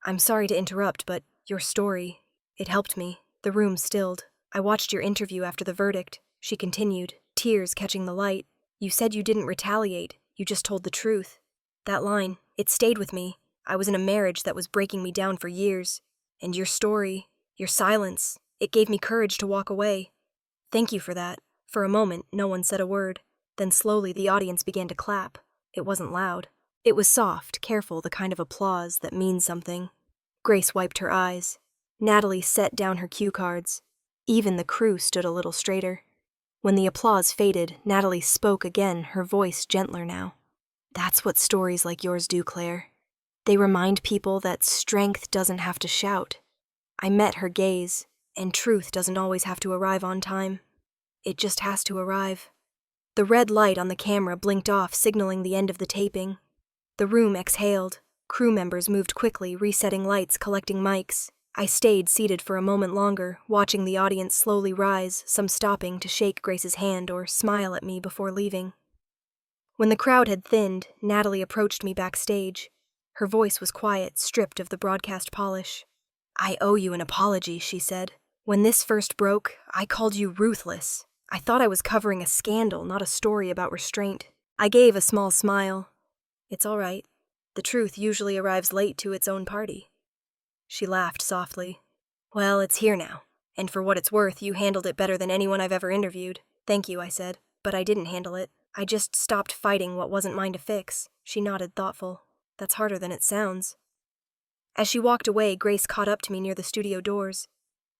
"I'm sorry to interrupt, but your story, it helped me." The room stilled. "I watched your interview after the verdict," she continued, tears catching the light. "You said you didn't retaliate, you just told the truth. That line, it stayed with me. I was in a marriage that was breaking me down for years. And your story, your silence, it gave me courage to walk away. Thank you for that." For a moment, no one said a word. Then slowly the audience began to clap. It wasn't loud. It was soft, careful, the kind of applause that means something. Grace wiped her eyes. Natalie set down her cue cards. Even the crew stood a little straighter. When the applause faded, Natalie spoke again, her voice gentler now. "That's what stories like yours do, Claire. They remind people that strength doesn't have to shout." I met her gaze, and truth doesn't always have to arrive on time. It just has to arrive. The red light on the camera blinked off, signaling the end of the taping. The room exhaled. Crew members moved quickly, resetting lights, collecting mics. I stayed seated for a moment longer, watching the audience slowly rise, some stopping to shake Grace's hand or smile at me before leaving. When the crowd had thinned, Natalie approached me backstage. Her voice was quiet, stripped of the broadcast polish. "I owe you an apology," she said. "When this first broke, I called you ruthless. I thought I was covering a scandal, not a story about restraint." I gave a small smile. "It's all right. The truth usually arrives late to its own party." She laughed softly. "Well, it's here now. And for what it's worth, you handled it better than anyone I've ever interviewed." "Thank you," I said. "But I didn't handle it. I just stopped fighting what wasn't mine to fix." She nodded, thoughtful. "That's harder than it sounds." As she walked away, Grace caught up to me near the studio doors.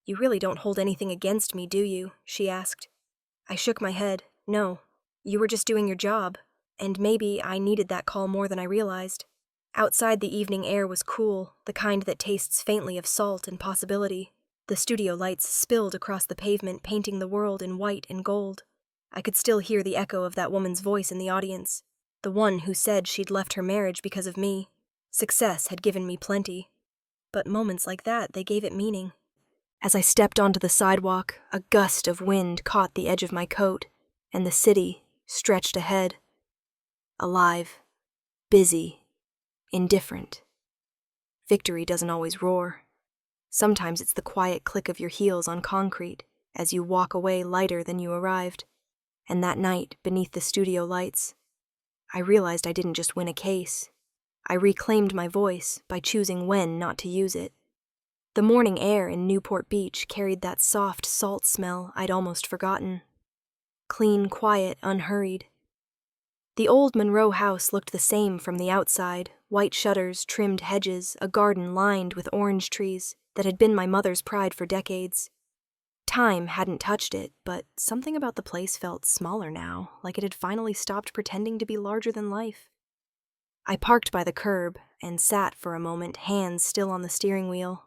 "You really don't hold anything against me, do you?" she asked. I shook my head. "No. You were just doing your job. And maybe I needed that call more than I realized." Outside, the evening air was cool, the kind that tastes faintly of salt and possibility. The studio lights spilled across the pavement, painting the world in white and gold. I could still hear the echo of that woman's voice in the audience, the one who said she'd left her marriage because of me. Success had given me plenty. But moments like that, they gave it meaning. As I stepped onto the sidewalk, a gust of wind caught the edge of my coat, and the city stretched ahead. Alive, busy, indifferent. Victory doesn't always roar. Sometimes it's the quiet click of your heels on concrete as you walk away lighter than you arrived. And that night, beneath the studio lights, I realized I didn't just win a case. I reclaimed my voice by choosing when not to use it. The morning air in Newport Beach carried that soft salt smell I'd almost forgotten. Clean, quiet, unhurried. The old Monroe house looked the same from the outside, white shutters, trimmed hedges, a garden lined with orange trees that had been my mother's pride for decades. Time hadn't touched it, but something about the place felt smaller now, like it had finally stopped pretending to be larger than life. I parked by the curb and sat for a moment, hands still on the steering wheel.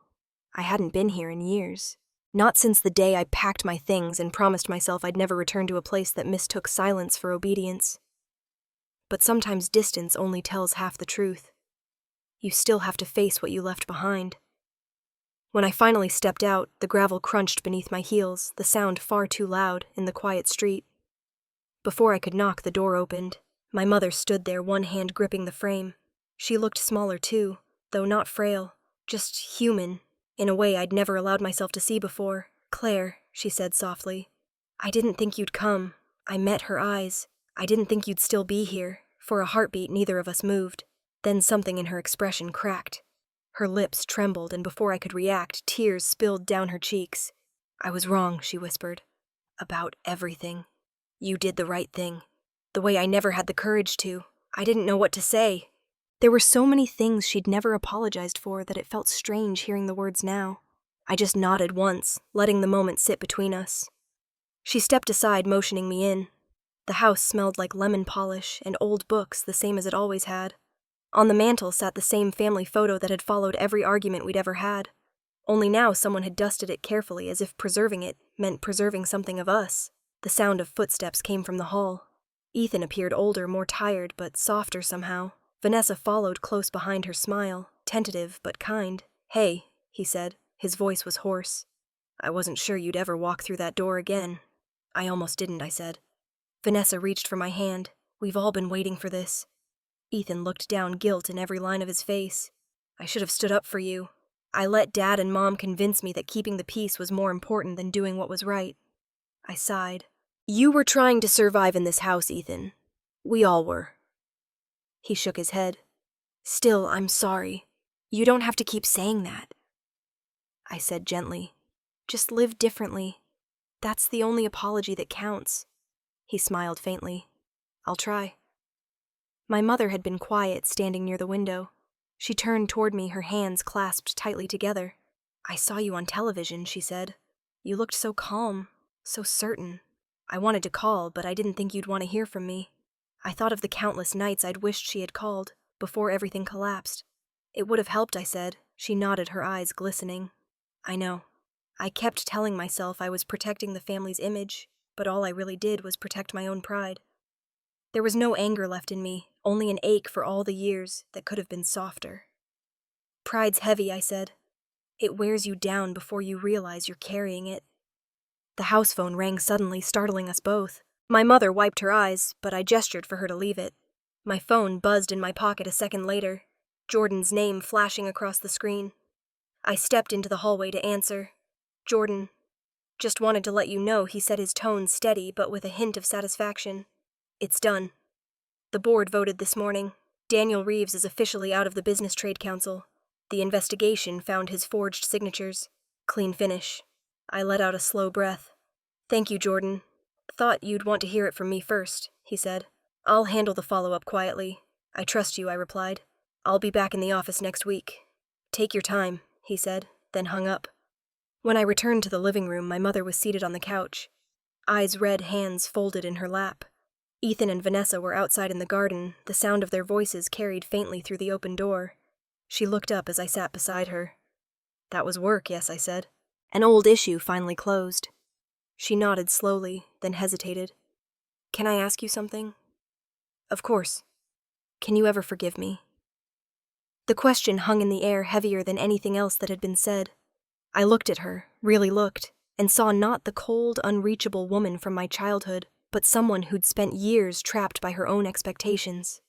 I hadn't been here in years. Not since the day I packed my things and promised myself I'd never return to a place that mistook silence for obedience. But sometimes distance only tells half the truth. You still have to face what you left behind. When I finally stepped out, the gravel crunched beneath my heels, the sound far too loud in the quiet street. Before I could knock, the door opened. My mother stood there, one hand gripping the frame. She looked smaller too, though not frail, just human, in a way I'd never allowed myself to see before. "Claire," she said softly, "I didn't think you'd come." I met her eyes. "I didn't think you'd still be here." For a heartbeat, neither of us moved. Then something in her expression cracked. Her lips trembled, and before I could react, tears spilled down her cheeks. "I was wrong," she whispered. "About everything. You did the right thing. The way I never had the courage to. I didn't know what to say." There were so many things she'd never apologized for that it felt strange hearing the words now. I just nodded once, letting the moment sit between us. She stepped aside, motioning me in. The house smelled like lemon polish and old books, the same as it always had. On the mantel sat the same family photo that had followed every argument we'd ever had. Only now someone had dusted it carefully, as if preserving it meant preserving something of us. The sound of footsteps came from the hall. Ethan appeared older, more tired, but softer somehow. Vanessa followed close behind, her smile, tentative but kind. "Hey," he said. His voice was hoarse. "I wasn't sure you'd ever walk through that door again." "I almost didn't," I said. Vanessa reached for my hand. "We've all been waiting for this." Ethan looked down, guilt in every line of his face. "I should have stood up for you. I let Dad and Mom convince me that keeping the peace was more important than doing what was right." I sighed. "You were trying to survive in this house, Ethan. We all were." He shook his head. "Still, I'm sorry. You don't have to keep saying that." I said gently, "Just live differently. That's the only apology that counts." He smiled faintly. "I'll try." My mother had been quiet, standing near the window. She turned toward me, her hands clasped tightly together. "I saw you on television," she said. "You looked so calm, so certain. I wanted to call, but I didn't think you'd want to hear from me. I thought of the countless nights I'd wished she had called, before everything collapsed." "It would have helped," I said. She nodded, her eyes glistening. "I know. I kept telling myself I was protecting the family's image, but all I really did was protect my own pride. There was no anger left in me, only an ache for all the years that could have been softer." "Pride's heavy," I said. "It wears you down before you realize you're carrying it." The house phone rang suddenly, startling us both. My mother wiped her eyes, but I gestured for her to leave it. My phone buzzed in my pocket a second later. Jordan's name flashing across the screen. I stepped into the hallway to answer. Jordan. Just wanted to let you know, he said, his tone steady but with a hint of satisfaction. It's done. The board voted this morning. Daniel Reeves is officially out of the Business Trade Council. The investigation found his forged signatures. Clean finish. I let out a slow breath. Thank you, Jordan. Thought you'd want to hear it from me first, he said. I'll handle the follow-up quietly. I trust you, I replied. I'll be back in the office next week. Take your time, he said, then hung up. When I returned to the living room, my mother was seated on the couch, eyes red, hands folded in her lap. Ethan and Vanessa were outside in the garden, the sound of their voices carried faintly through the open door. She looked up as I sat beside her. That was work, yes, I said. An old issue finally closed. She nodded slowly, then hesitated. Can I ask you something? Of course. Can you ever forgive me? The question hung in the air heavier than anything else that had been said. I looked at her, really looked, and saw not the cold, unreachable woman from my childhood, but someone who'd spent years trapped by her own expectations.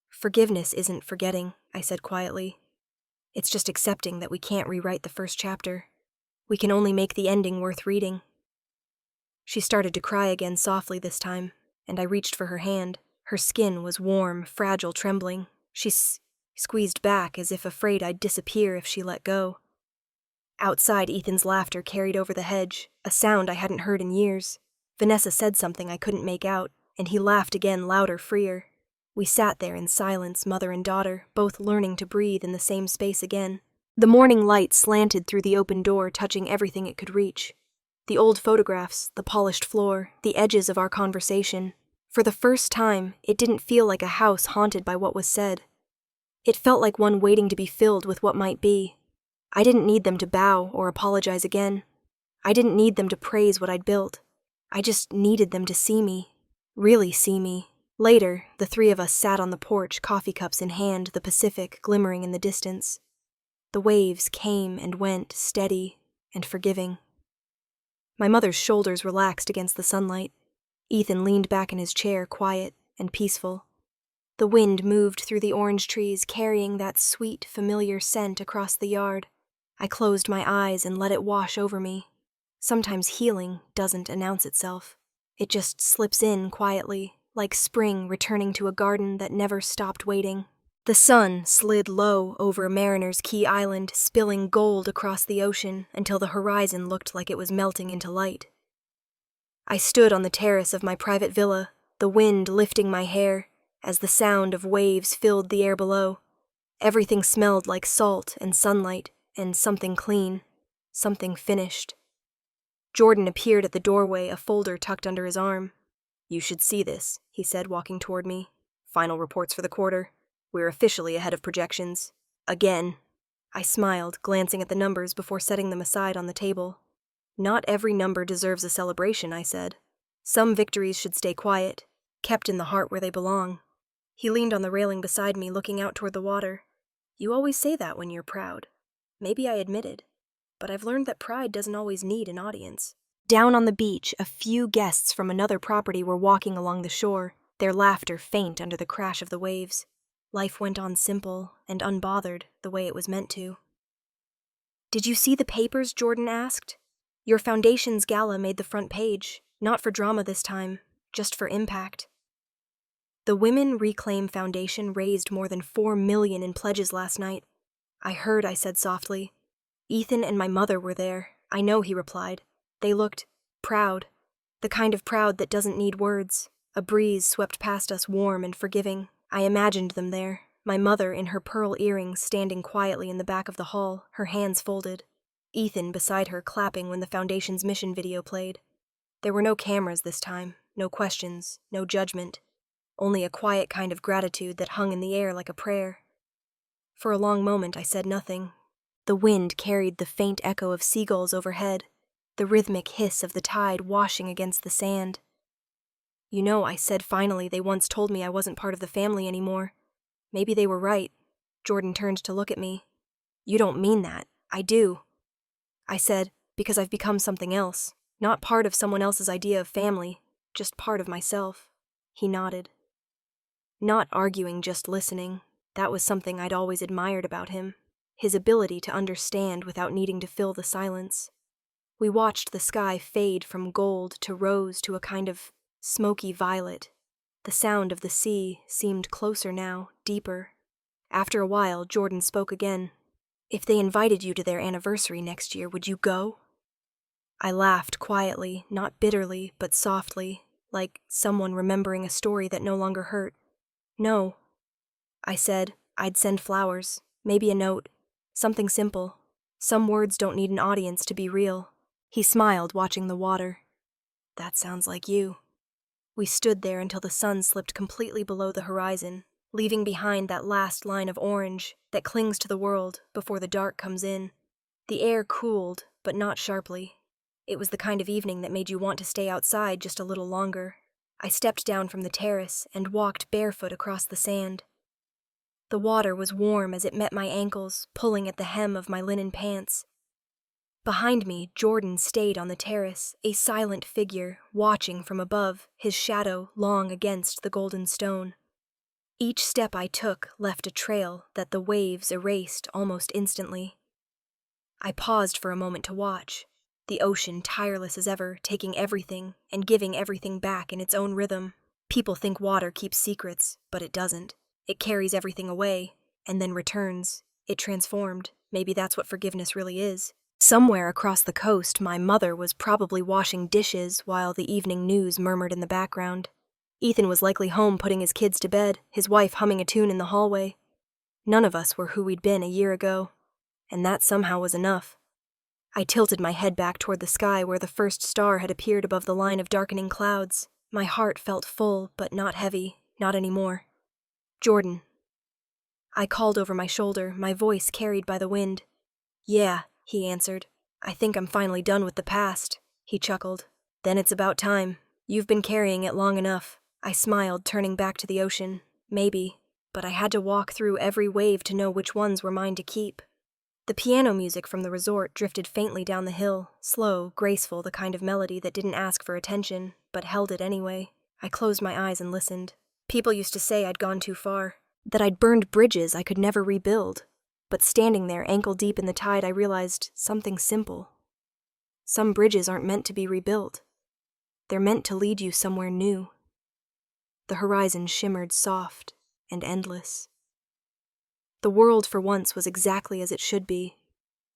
Forgiveness isn't forgetting, I said quietly. It's just accepting that we can't rewrite the first chapter. We can only make the ending worth reading. She started to cry again softly this time, and I reached for her hand. Her skin was warm, fragile, trembling. She squeezed back as if afraid I'd disappear if she let go. Outside, Ethan's laughter carried over the hedge, a sound I hadn't heard in years. Vanessa said something I couldn't make out, and he laughed again, louder, freer. We sat there in silence, mother and daughter, both learning to breathe in the same space again. The morning light slanted through the open door, touching everything it could reach. The old photographs, the polished floor, the edges of our conversation. For the first time, it didn't feel like a house haunted by what was said. It felt like one waiting to be filled with what might be. I didn't need them to bow or apologize again. I didn't need them to praise what I'd built. I just needed them to see me. Really see me. Later, the three of us sat on the porch, coffee cups in hand, the Pacific glimmering in the distance. The waves came and went, steady and forgiving. My mother's shoulders relaxed against the sunlight. Ethan leaned back in his chair, quiet and peaceful. The wind moved through the orange trees, carrying that sweet, familiar scent across the yard. I closed my eyes and let it wash over me. Sometimes healing doesn't announce itself. It just slips in quietly, like spring returning to a garden that never stopped waiting. The sun slid low over Mariner's Key Island, spilling gold across the ocean until the horizon looked like it was melting into light. I stood on the terrace of my private villa, the wind lifting my hair as the sound of waves filled the air below. Everything smelled like salt and sunlight and something clean, something finished. Jordan appeared at the doorway, a folder tucked under his arm. You should see this, he said, walking toward me. Final reports for the quarter. We're officially ahead of projections. Again. I smiled, glancing at the numbers before setting them aside on the table. Not every number deserves a celebration, I said. Some victories should stay quiet, kept in the heart where they belong. He leaned on the railing beside me, looking out toward the water. You always say that when you're proud. Maybe I admitted, but I've learned that pride doesn't always need an audience. Down on the beach, a few guests from another property were walking along the shore, their laughter faint under the crash of the waves. Life went on simple and unbothered, the way it was meant to. Did you see the papers? Jordan asked. Your foundation's gala made the front page, not for drama this time, just for impact. The Women Reclaim Foundation raised more than $4 million in pledges last night. I heard, I said softly. Ethan and my mother were there. I know, he replied. They looked proud, the kind of proud that doesn't need words. A breeze swept past us, warm and forgiving. I imagined them there, my mother in her pearl earrings standing quietly in the back of the hall, her hands folded. Ethan beside her clapping when the foundation's mission video played. There were no cameras this time, no questions, no judgment. Only a quiet kind of gratitude that hung in the air like a prayer. For a long moment I said nothing. The wind carried the faint echo of seagulls overhead, the rhythmic hiss of the tide washing against the sand. You know, I said finally, they once told me I wasn't part of the family anymore. Maybe they were right. Jordan turned to look at me. You don't mean that. I do. I said, because I've become something else, not part of someone else's idea of family, just part of myself. He nodded. Not arguing, just listening. That was something I'd always admired about him, his ability to understand without needing to fill the silence. We watched the sky fade from gold to rose to a kind of smoky violet. The sound of the sea seemed closer now, deeper. After a while, Jordan spoke again. "If they invited you to their anniversary next year, would you go?" I laughed quietly, not bitterly, but softly, like someone remembering a story that no longer hurt. "No," I said. "I'd send flowers, maybe a note, something simple. Some words don't need an audience to be real." He smiled, watching the water. "That sounds like you." We stood there until the sun slipped completely below the horizon, leaving behind that last line of orange that clings to the world before the dark comes in. The air cooled, but not sharply. It was the kind of evening that made you want to stay outside just a little longer. I stepped down from the terrace and walked barefoot across the sand. The water was warm as it met my ankles, pulling at the hem of my linen pants. Behind me, Jordan stayed on the terrace, a silent figure, watching from above, his shadow long against the golden stone. Each step I took left a trail that the waves erased almost instantly. I paused for a moment to watch, the ocean tireless as ever, taking everything and giving everything back in its own rhythm. People think water keeps secrets, but it doesn't. It carries everything away, and then returns. It transformed. Maybe that's what forgiveness really is. Somewhere across the coast, my mother was probably washing dishes while the evening news murmured in the background. Ethan was likely home putting his kids to bed, his wife humming a tune in the hallway. None of us were who we'd been a year ago, and that somehow was enough. I tilted my head back toward the sky where the first star had appeared above the line of darkening clouds. My heart felt full, but not heavy, not anymore. "Jordan." I called over my shoulder, my voice carried by the wind. "Yeah," he answered. "I think I'm finally done with the past." He chuckled. "Then it's about time. You've been carrying it long enough." I smiled, turning back to the ocean. Maybe, but I had to walk through every wave to know which ones were mine to keep. The piano music from the resort drifted faintly down the hill, slow, graceful, the kind of melody that didn't ask for attention, but held it anyway. I closed my eyes and listened. People used to say I'd gone too far, that I'd burned bridges I could never rebuild. But standing there, ankle-deep in the tide, I realized something simple. Some bridges aren't meant to be rebuilt. They're meant to lead you somewhere new. The horizon shimmered soft and endless. The world for once was exactly as it should be.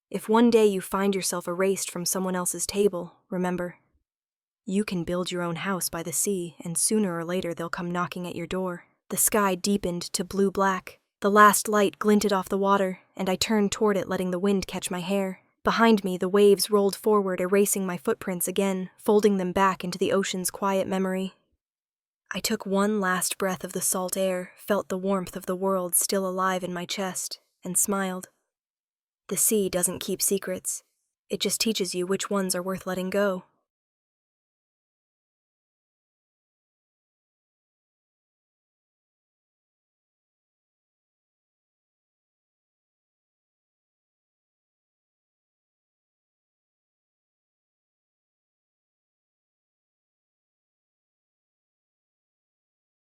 If one day you find yourself erased from someone else's table, remember, you can build your own house by the sea, and sooner or later they'll come knocking at your door. The sky deepened to blue-black. The last light glinted off the water, and I turned toward it, letting the wind catch my hair. Behind me, the waves rolled forward, erasing my footprints again, folding them back into the ocean's quiet memory. I took one last breath of the salt air, felt the warmth of the world still alive in my chest, and smiled. The sea doesn't keep secrets. It just teaches you which ones are worth letting go.